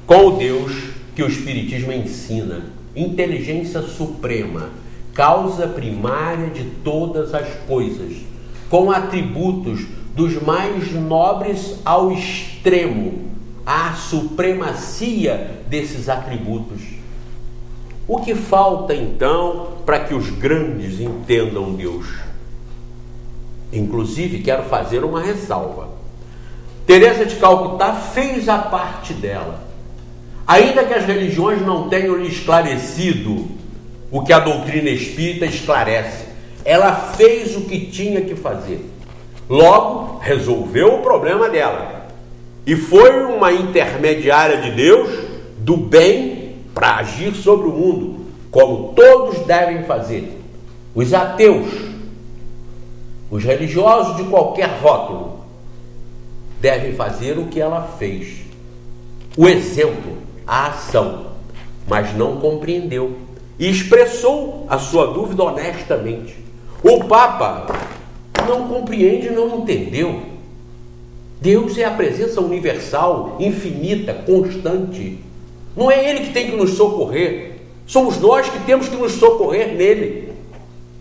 com o Deus que o Espiritismo ensina. Inteligência suprema, causa primária de todas as coisas, com atributos dos mais nobres ao extremo, a supremacia desses atributos. O que falta então para que os grandes entendam Deus? Inclusive, quero fazer uma ressalva. Teresa de Calcutá fez a parte dela. Ainda que as religiões não tenham lhe esclarecido o que a doutrina espírita esclarece, ela fez o que tinha que fazer. Logo, resolveu o problema dela. E foi uma intermediária de Deus, do bem, para agir sobre o mundo, como todos devem fazer. Os ateus, os religiosos de qualquer rótulo, devem fazer o que ela fez. O exemplo, a ação, mas não compreendeu e expressou a sua dúvida honestamente. O Papa não compreende, não entendeu. Deus é a presença universal, infinita, constante. Não é Ele que tem que nos socorrer. Somos nós que temos que nos socorrer nele.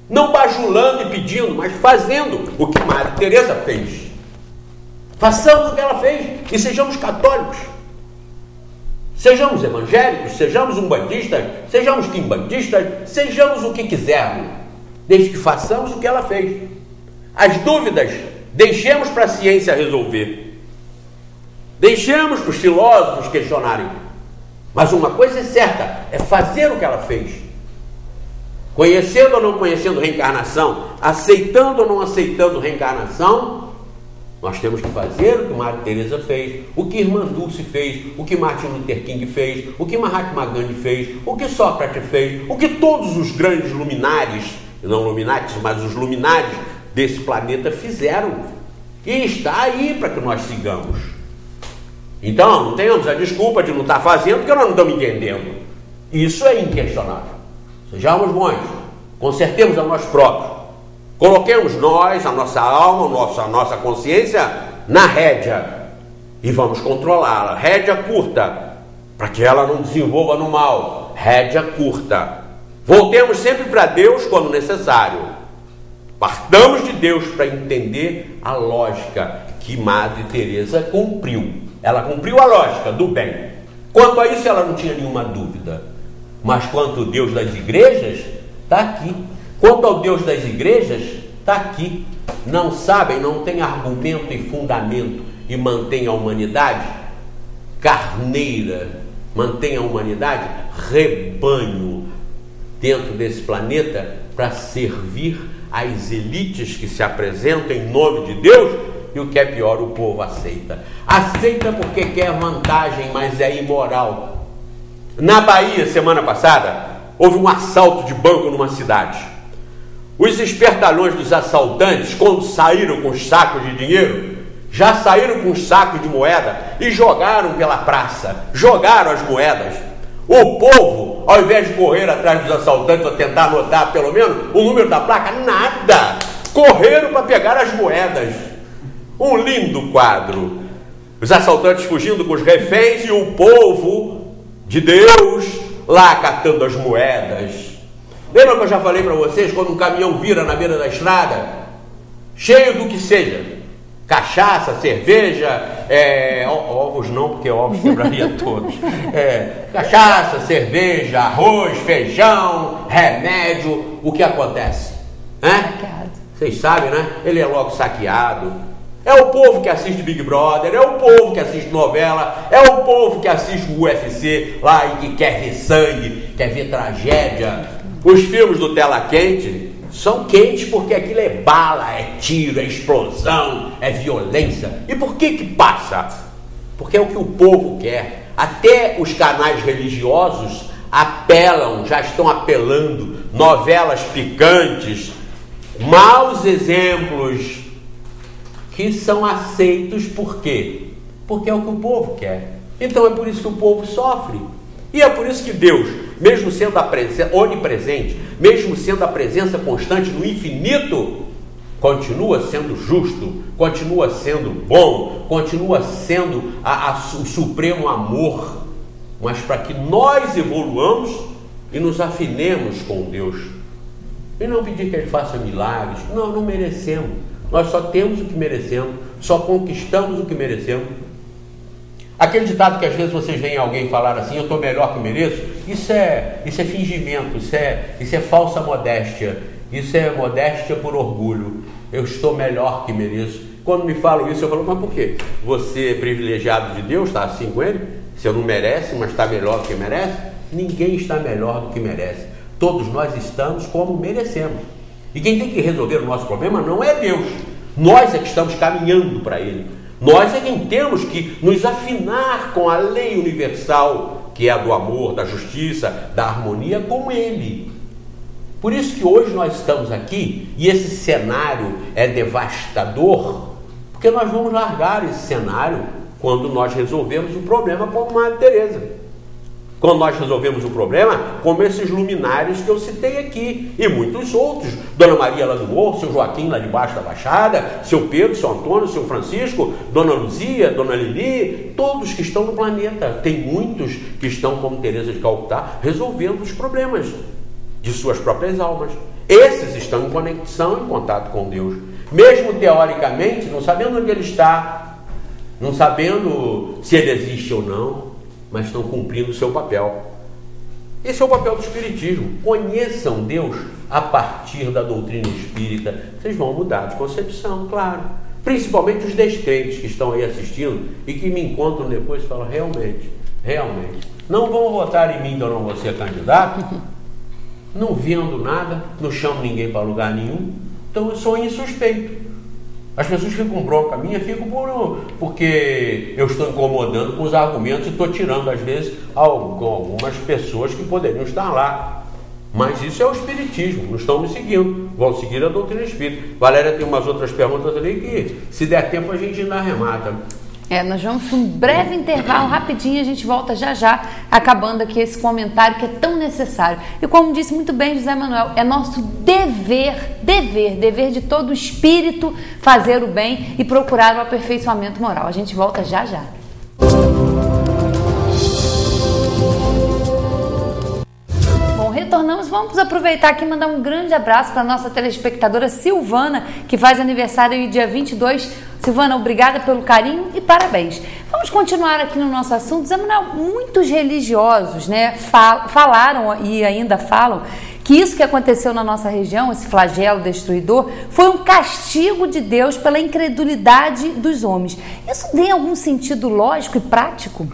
Não bajulando e pedindo, mas fazendo o que Madre Teresa fez. Façamos o que ela fez e sejamos católicos. Sejamos evangélicos, sejamos umbandistas, sejamos quimbandistas, sejamos o que quisermos, desde que façamos o que ela fez. As dúvidas, deixemos para a ciência resolver. Deixemos para os filósofos questionarem. Mas uma coisa é certa, é fazer o que ela fez. Conhecendo ou não conhecendo reencarnação, aceitando ou não aceitando reencarnação, nós temos que fazer o que Madre Teresa fez, o que Irmã Dulce fez, o que Martin Luther King fez, o que Mahatma Gandhi fez, o que Sócrates fez, o que todos os grandes luminares, não luminatis, mas os luminares desse planeta fizeram. E está aí para que nós sigamos. Então, não tenhamos a desculpa de não estar fazendo porque nós não estamos entendendo. Isso é inquestionável. Sejamos bons, consertemos a nós próprios. Coloquemos nós, a nossa alma, a nossa consciência na rédea e vamos controlá-la. Rédea curta, para que ela não desenvolva no mal. Rédea curta. Voltemos sempre para Deus quando necessário. Partamos de Deus para entender a lógica que Madre Teresa cumpriu. Ela cumpriu a lógica do bem. Quanto a isso, ela não tinha nenhuma dúvida. Mas quanto ao Deus das igrejas, está aqui. Quanto ao Deus das igrejas, está aqui. Não sabem, não tem argumento e fundamento e mantém a humanidade carneira, mantém a humanidade rebanho dentro desse planeta para servir às elites que se apresentam em nome de Deus, e o que é pior, o povo aceita. Aceita porque quer vantagem, mas é imoral. Na Bahia, semana passada, houve um assalto de banco numa cidade. Os espertalhões dos assaltantes, quando saíram com os sacos de dinheiro, já saíram com os sacos de moeda e jogaram pela praça, jogaram as moedas. O povo, ao invés de correr atrás dos assaltantes ou tentar anotar pelo menos o número da placa, nada, correram para pegar as moedas. Um lindo quadro. Os assaltantes fugindo com os reféns e o povo de Deus lá catando as moedas. Lembra que eu já falei para vocês, quando um caminhão vira na beira da estrada, cheio do que seja, cachaça, cerveja, ovos não, porque ovos quebraria todos, cachaça, cerveja, arroz, feijão, remédio, o que acontece? Vocês sabem, né? Ele é logo saqueado. É o povo que assiste Big Brother, é o povo que assiste novela, é o povo que assiste o UFC lá e que quer ver sangue, quer ver tragédia. Os filmes do Tela Quente são quentes porque aquilo é bala, é tiro, é explosão, é violência. E por que passa? Porque é o que o povo quer. Até os canais religiosos apelam, já estão apelando, novelas picantes, maus exemplos que são aceitos. Por quê? Porque é o que o povo quer. Então é por isso que o povo sofre. E é por isso que Deus, mesmo sendo a presença onipresente, mesmo sendo a presença constante no infinito, continua sendo justo, continua sendo bom, continua sendo o supremo amor, mas para que nós evoluamos e nos afinemos com Deus. E não pedir que Ele faça milagres. Não merecemos. Nós só temos o que merecemos, só conquistamos o que merecemos. Aquele ditado que às vezes vocês veem alguém falar assim, eu estou melhor que mereço, isso é fingimento, isso é falsa modéstia, isso é modéstia por orgulho. Eu estou melhor que mereço. Quando me falam isso, eu falo, mas por quê? Você é privilegiado de Deus, está assim com Ele? Você não merece, mas está melhor do que merece? Ninguém está melhor do que merece. Todos nós estamos como merecemos. E quem tem que resolver o nosso problema não é Deus. Nós é que estamos caminhando para Ele. Nós é quem temos que nos afinar com a lei universal, que é a do amor, da justiça, da harmonia com Ele. Por isso que hoje nós estamos aqui e esse cenário é devastador, porque nós vamos largar esse cenário quando nós resolvemos o problema como Madre Teresa. Quando nós resolvemos o problema, como esses luminares que eu citei aqui, e muitos outros, Dona Maria lá do Morro, seu Joaquim lá debaixo da Baixada, seu Pedro, seu Antônio, seu Francisco, Dona Luzia, Dona Lili, todos que estão no planeta. Tem muitos que estão, como Teresa de Calcutá, resolvendo os problemas de suas próprias almas. Esses estão em conexão, em contato com Deus. Mesmo teoricamente, não sabendo onde Ele está, não sabendo se Ele existe ou não, mas estão cumprindo o seu papel. Esse é o papel do Espiritismo. Conheçam Deus a partir da doutrina espírita. Vocês vão mudar de concepção, claro. Principalmente os descrentes que estão aí assistindo e que me encontram depois e falam, realmente, não vão votar em mim que eu não vou ser candidato, não vendo nada, não chamo ninguém para lugar nenhum, então eu sou insuspeito. As pessoas ficam bronca minha, porque eu estou incomodando com os argumentos e estou tirando, às vezes, algumas pessoas que poderiam estar lá. Mas isso é o Espiritismo, não estão me seguindo, vão seguir a doutrina espírita. Valéria tem umas outras perguntas ali que, se der tempo, a gente ainda arremata. Nós vamos para um breve intervalo, rapidinho, a gente volta já, acabando aqui esse comentário que é tão necessário. E como disse muito bem José Manuel, é nosso dever de todo espírito fazer o bem e procurar o aperfeiçoamento moral. A gente volta já. Bom, retornamos, vamos aproveitar aqui e mandar um grande abraço para a nossa telespectadora Silvana, que faz aniversário dia 22. Silvana, obrigada pelo carinho e parabéns. Vamos continuar aqui no nosso assunto. Zé Manuel, muitos religiosos, falaram e ainda falam que isso que aconteceu na nossa região, esse flagelo destruidor, foi um castigo de Deus pela incredulidade dos homens. Isso tem algum sentido lógico e prático?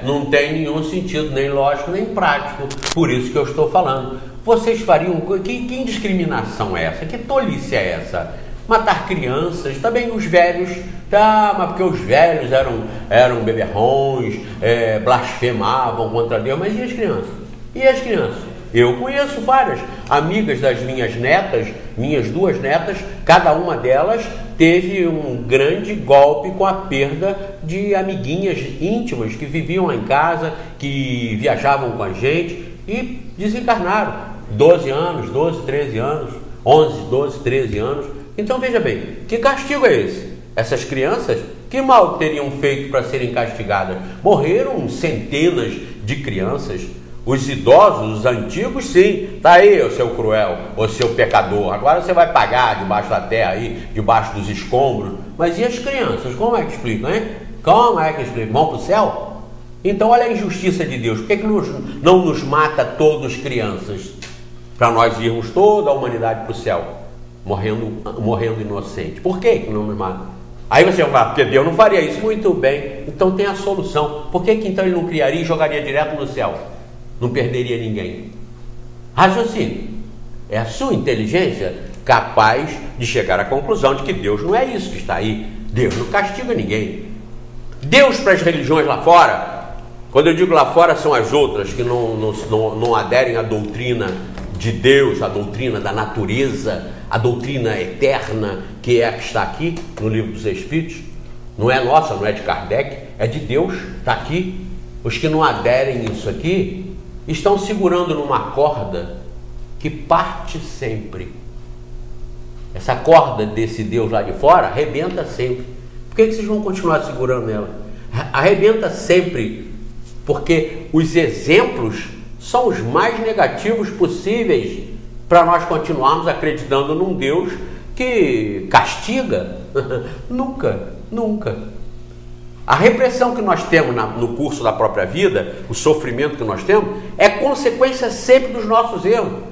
Não tem nenhum sentido, nem lógico, nem prático. Por isso que eu estou falando. vocês fariam? Que indiscriminação é essa? Que tolice é essa? Matar crianças, também os velhos, tá? Mas porque os velhos eram beberrões, blasfemavam contra Deus, mas e as crianças? E as crianças? Eu conheço várias amigas das minhas netas, minhas 2 netas, cada uma delas teve um grande golpe com a perda de amiguinhas íntimas que viviam lá em casa, que viajavam com a gente e desencarnaram. 12 anos, 12, 13 anos, 11, 12, 13 anos. Então veja bem, que castigo é esse? Essas crianças, que mal teriam feito para serem castigadas? Morreram centenas de crianças. Os idosos, os antigos, sim. Tá aí, o seu cruel, o seu pecador. Agora você vai pagar debaixo da terra aí, debaixo dos escombros. Mas e as crianças? Como é que explicam, hein? Como é que explicam? Vão para o céu? Então olha a injustiça de Deus. Por que não nos mata todos crianças? Para nós irmos toda a humanidade para o céu, morrendo inocente. Por que não nos mata? Aí você vai falar, porque Deus não faria isso. Muito bem, então tem a solução. Por que então ele não criaria e jogaria direto no céu? Não perderia ninguém. Raciocínio. É a sua inteligência capaz de chegar à conclusão de que Deus não é isso que está aí. Deus não castiga ninguém. Deus para as religiões lá fora, quando eu digo lá fora, são as outras que não aderem à doutrina de Deus, a doutrina da natureza, a doutrina eterna, que é a que está aqui no Livro dos Espíritos. Não é nossa, não é de Kardec, é de Deus, está aqui. Os que não aderem a isso aqui estão segurando numa corda que parte sempre. Essa corda desse Deus lá de fora arrebenta sempre. Por que vocês vão continuar segurando ela? Arrebenta sempre, porque os exemplos são os mais negativos possíveis para nós continuarmos acreditando num Deus que castiga. Nunca, nunca. A repressão que nós temos no curso da própria vida, o sofrimento que nós temos, é consequência sempre dos nossos erros,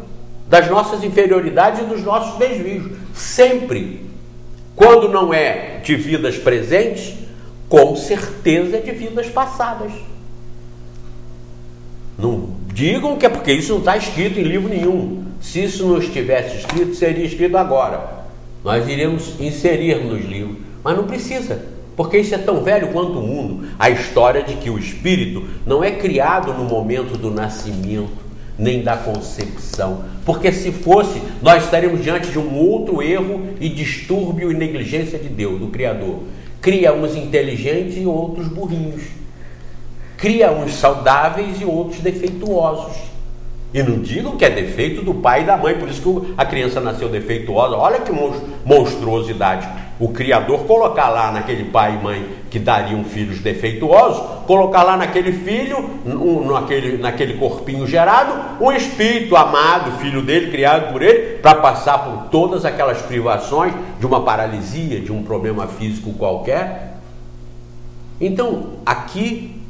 das nossas inferioridades e dos nossos desvios. Sempre. Quando não é de vidas presentes, com certeza é de vidas passadas. Não digam que é porque isso não está escrito em livro nenhum. Se isso não estivesse escrito, seria escrito agora. Nós iremos inserir nos livros, mas não precisa. Porque isso é tão velho quanto o mundo. A história de que o espírito não é criado no momento do nascimento, nem da concepção. Porque se fosse, nós estaríamos diante de um outro erro e distúrbio e negligência de Deus, do Criador. Cria uns inteligentes e outros burrinhos. Cria uns saudáveis e outros defeituosos. E não digam que é defeito do pai e da mãe, por isso que a criança nasceu defeituosa. Olha que monstruosidade. O Criador colocar lá naquele pai e mãe que dariam filhos defeituosos, colocar lá naquele filho, naquele corpinho gerado, um espírito amado, filho dele, criado por ele, para passar por todas aquelas privações de uma paralisia, de um problema físico qualquer. Então, aqui,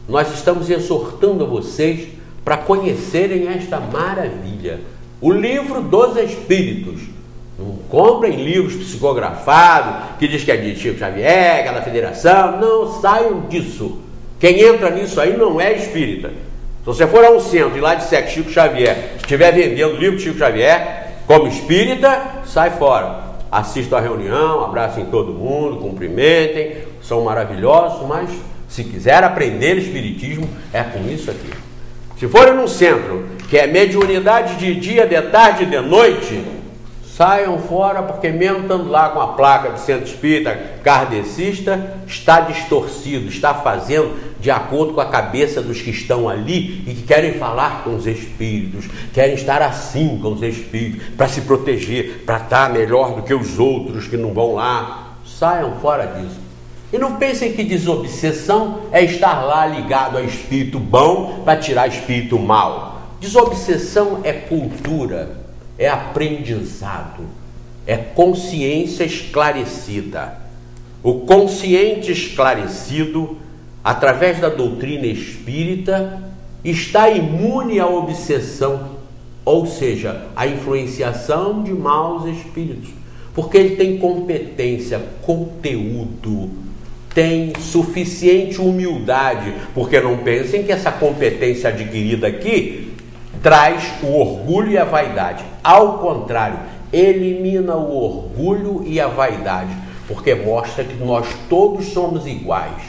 nós estamos exortando a vocês para conhecerem esta maravilha, o Livro dos Espíritos. Não comprem livros psicografados, que diz que é de Chico Xavier, que é da Federação. Não saiam disso. Quem entra nisso aí não é espírita. Se você for a um centro e lá disser que Chico Xavier estiver vendendo o livro de Chico Xavier, como espírita, sai fora. Assistam a reunião, abracem todo mundo, cumprimentem, são maravilhosos, mas se quiser aprender espiritismo, é com isso aqui. Se forem num centro que é mediunidade de dia, de tarde e de noite, saiam fora, porque mesmo estando lá com a placa de centro espírita kardecista, está distorcido, está fazendo de acordo com a cabeça dos que estão ali e que querem falar com os espíritos, querem estar assim com os espíritos, para se proteger, para estar melhor do que os outros que não vão lá. Saiam fora disso. E não pensem que desobsessão é estar lá ligado a espírito bom para tirar espírito mau. Desobsessão é cultura, é aprendizado, é consciência esclarecida. O consciente esclarecido, através da doutrina espírita, está imune à obsessão, ou seja, à influenciação de maus espíritos, porque ele tem competência, conteúdo, tem suficiente humildade, porque não pensem que essa competência adquirida aqui traz o orgulho e a vaidade. Ao contrário, elimina o orgulho e a vaidade, porque mostra que nós todos somos iguais,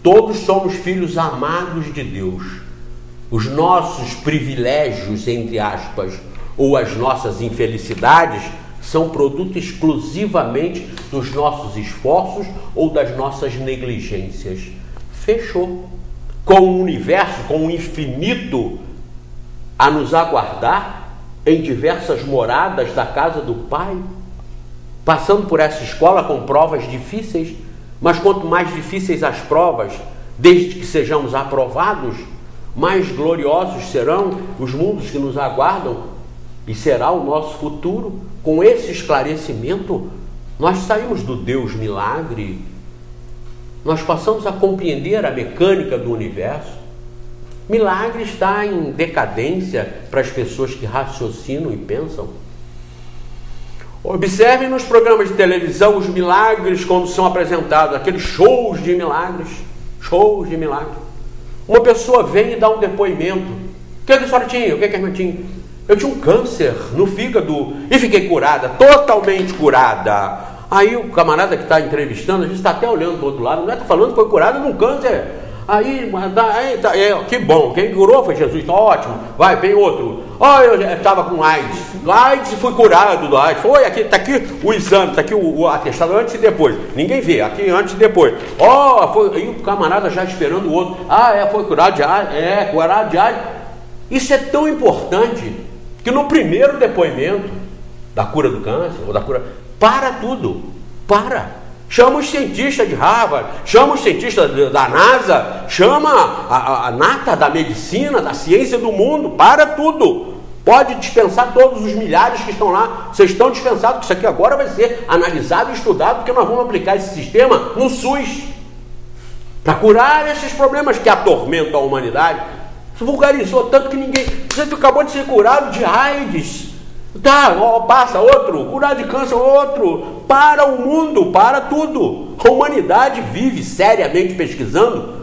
todos somos filhos amados de Deus. Os nossos privilégios, entre aspas, ou as nossas infelicidades são produto exclusivamente dos nossos esforços ou das nossas negligências. Fechou. Com o universo, com o infinito a nos aguardar em diversas moradas da casa do Pai, passando por essa escola com provas difíceis, mas quanto mais difíceis as provas, desde que sejamos aprovados, mais gloriosos serão os mundos que nos aguardam e será o nosso futuro. Com esse esclarecimento, nós saímos do Deus milagre, nós passamos a compreender a mecânica do universo. Milagre está em decadência para as pessoas que raciocinam e pensam. Observem nos programas de televisão os milagres quando são apresentados, aqueles shows de milagres. Shows de milagres. Uma pessoa vem e dá um depoimento. O que a senhora tinha? O que a irmã tinha? Eu tinha um câncer no fígado e fiquei curada, totalmente curada. Aí o camarada que está entrevistando, a gente está até olhando para o outro lado, não é? Está falando que foi curado de um câncer. Aí que bom, quem curou foi Jesus, tá ótimo. Vai, vem outro. Eu estava com AIDS e fui curado do AIDS. Foi, aqui, está aqui o exame, está aqui o atestado antes e depois. Ninguém vê, aqui antes e depois. Aí o camarada já esperando o outro. Foi curado de AIDS, curado de AIDS. Isso é tão importante que no primeiro depoimento da cura do câncer, ou da cura, para tudo, chama os cientistas de Harvard, chama os cientistas da NASA, chama a nata da medicina, da ciência do mundo, para tudo. Pode dispensar todos os milhares que estão lá, vocês estão dispensados, que isso aqui agora vai ser analisado e estudado, porque nós vamos aplicar esse sistema no SUS, para curar esses problemas que atormentam a humanidade. Se vulgarizou tanto que ninguém... Você acabou de ser curado de AIDS. Passa outro, curado de câncer, outro. Para o mundo, para tudo. A humanidade vive seriamente pesquisando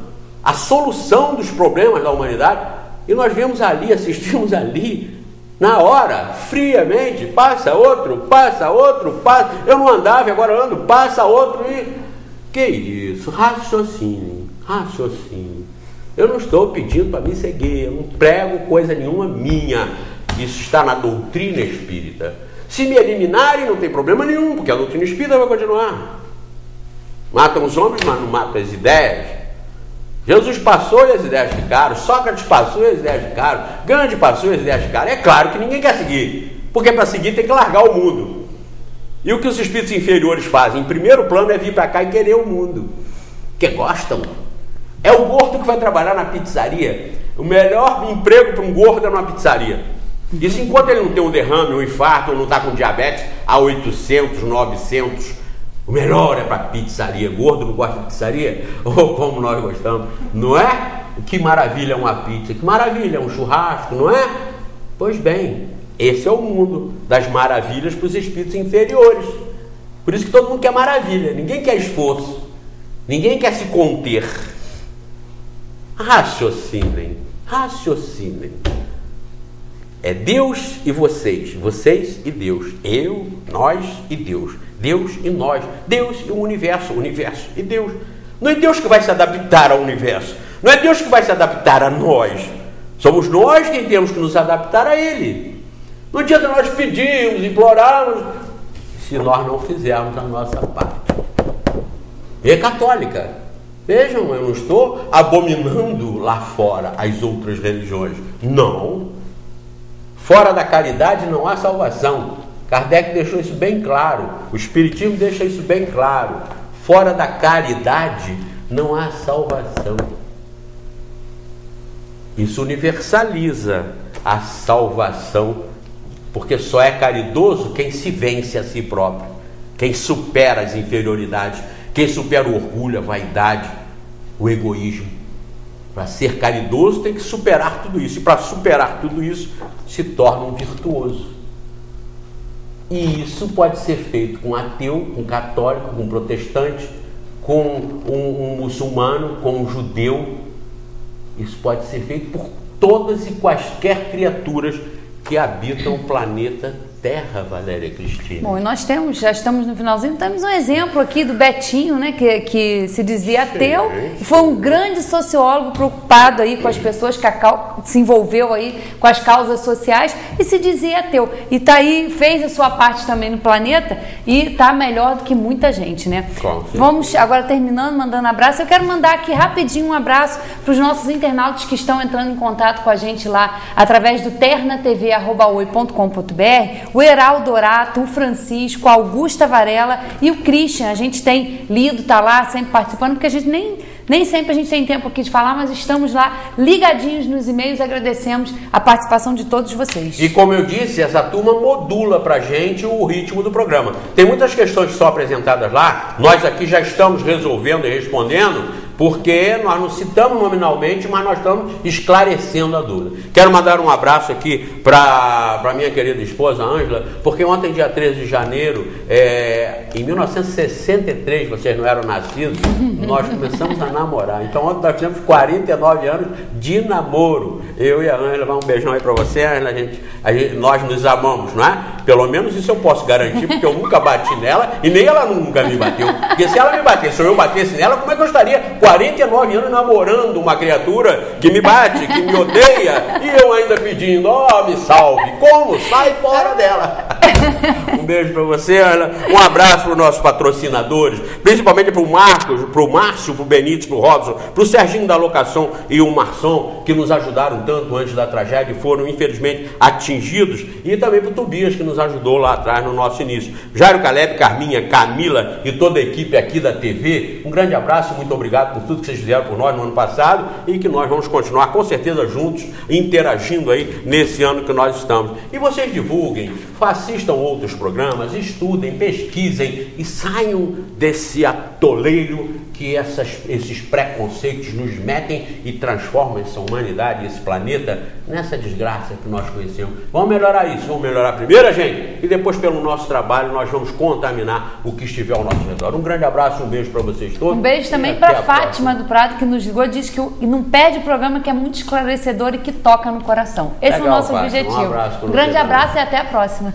a solução dos problemas da humanidade. E nós vemos ali, assistimos ali, na hora, friamente, passa outro, passa. Eu não andava, agora ando, passa outro. E que isso? Raciocínio. Eu não estou pedindo para me seguir, eu não prego coisa nenhuma minha. Isso está na doutrina espírita. Se me eliminarem, não tem problema nenhum, porque a doutrina espírita vai continuar. Matam os homens, mas não matam as ideias. Jesus passou e as ideias ficaram. Sócrates passou e as ideias ficaram. Gandhi passou e as ideias ficaram. É claro que ninguém quer seguir, porque para seguir tem que largar o mundo. E o que os espíritos inferiores fazem? Em primeiro plano é vir para cá e querer o mundo, que gostam. É o gordo que vai trabalhar na pizzaria. O melhor emprego para um gordo é numa pizzaria. Isso enquanto ele não tem um derrame, um infarto, ou não está com diabetes a 800, 900. O melhor é para pizzaria. Gordo não gosta de pizzaria? Ou como nós gostamos, não é? Que maravilha é uma pizza, que maravilha é um churrasco, não é? Pois bem, esse é o mundo das maravilhas para os espíritos inferiores. Por isso que todo mundo quer maravilha, ninguém quer esforço, ninguém quer se conter. Raciocinem. É Deus e vocês, vocês e Deus, eu, nós e Deus, Deus e nós, Deus e o universo e Deus. Não é Deus que vai se adaptar ao universo, não é Deus que vai se adaptar a nós, somos nós quem temos que nos adaptar a Ele. Não adianta nós pedirmos, implorarmos, se nós não fizermos a nossa parte. E é católica. Vejam, eu não estou abominando lá fora as outras religiões. Não. Fora da caridade não há salvação. Kardec deixou isso bem claro. O Espiritismo deixa isso bem claro. Fora da caridade não há salvação. Isso universaliza a salvação, porque só é caridoso quem se vence a si próprio, quem supera as inferioridades, quem supera o orgulho, a vaidade, o egoísmo. Para ser caridoso tem que superar tudo isso. E para superar tudo isso se torna um virtuoso. E isso pode ser feito com um ateu, com um católico, com um protestante, com um muçulmano, com um judeu. Isso pode ser feito por todas e quaisquer criaturas que habitam o planeta Terra, Valéria Cristina. Bom, e nós já estamos no finalzinho, temos um exemplo aqui do Betinho, né, que se dizia ateu, e foi um grande sociólogo preocupado aí com as pessoas que se envolveu aí com as causas sociais e se dizia ateu. E tá aí, fez a sua parte também no planeta e tá melhor do que muita gente, né? Vamos agora terminando, mandando abraço. Eu quero mandar aqui rapidinho um abraço para os nossos internautas que estão entrando em contato com a gente lá através do ternatv@oi.com.br. O Heraldo Dorato, o Francisco, a Augusta Varela e o Christian. A gente tem lido, tá lá sempre participando, porque a gente nem sempre a gente tem tempo aqui de falar, mas estamos lá ligadinhos nos e-mails, agradecemos a participação de todos vocês. E como eu disse, essa turma modula pra gente o ritmo do programa. Tem muitas questões que são apresentadas lá, nós aqui já estamos resolvendo e respondendo, porque nós não citamos nominalmente, mas nós estamos esclarecendo a dúvida. Quero mandar um abraço aqui para minha querida esposa, Ângela, porque ontem, dia 13 de janeiro, em 1963, vocês não eram nascidos, nós começamos a namorar. Então ontem nós tivemos 49 anos de namoro. Eu e a Ângela, um beijão aí para você, Ângela, nós nos amamos, não é? Pelo menos isso eu posso garantir, porque eu nunca bati nela e nem ela nunca me bateu. Porque se ela me batesse ou eu batesse nela, como é que eu estaria 49 anos namorando uma criatura que me bate, que me odeia, e eu ainda pedindo, me salve. Como? Sai fora dela. Um beijo para você, Ana. Um abraço para os nossos patrocinadores, principalmente para o Marcos, para o Márcio, para o Benítez, para o Robson, para o Serginho da Locação e o Marção, que nos ajudaram tanto antes da tragédia e foram, infelizmente, atingidos, e também para o Tobias, que nos ajudou lá atrás no nosso início. Jairo Caleb, Carminha, Camila e toda a equipe aqui da TV, um grande abraço, muito obrigado por tudo que vocês fizeram por nós no ano passado e que nós vamos continuar com certeza juntos, interagindo aí nesse ano que nós estamos. E vocês divulguem, assistam outros programas, estudem, pesquisem e saiam desse atoleiro que esses preconceitos nos metem e transformam essa humanidade, esse planeta, nessa desgraça que nós conhecemos. Vamos melhorar isso, vamos melhorar primeiro, gente, e depois pelo nosso trabalho nós vamos contaminar o que estiver ao nosso redor. Um grande abraço, um beijo para vocês todos. Um beijo também para Fátima do Prado, que nos ligou, diz que não perde o programa, que é muito esclarecedor e que toca no coração. Esse é o nosso objetivo. Um grande abraço e até a próxima.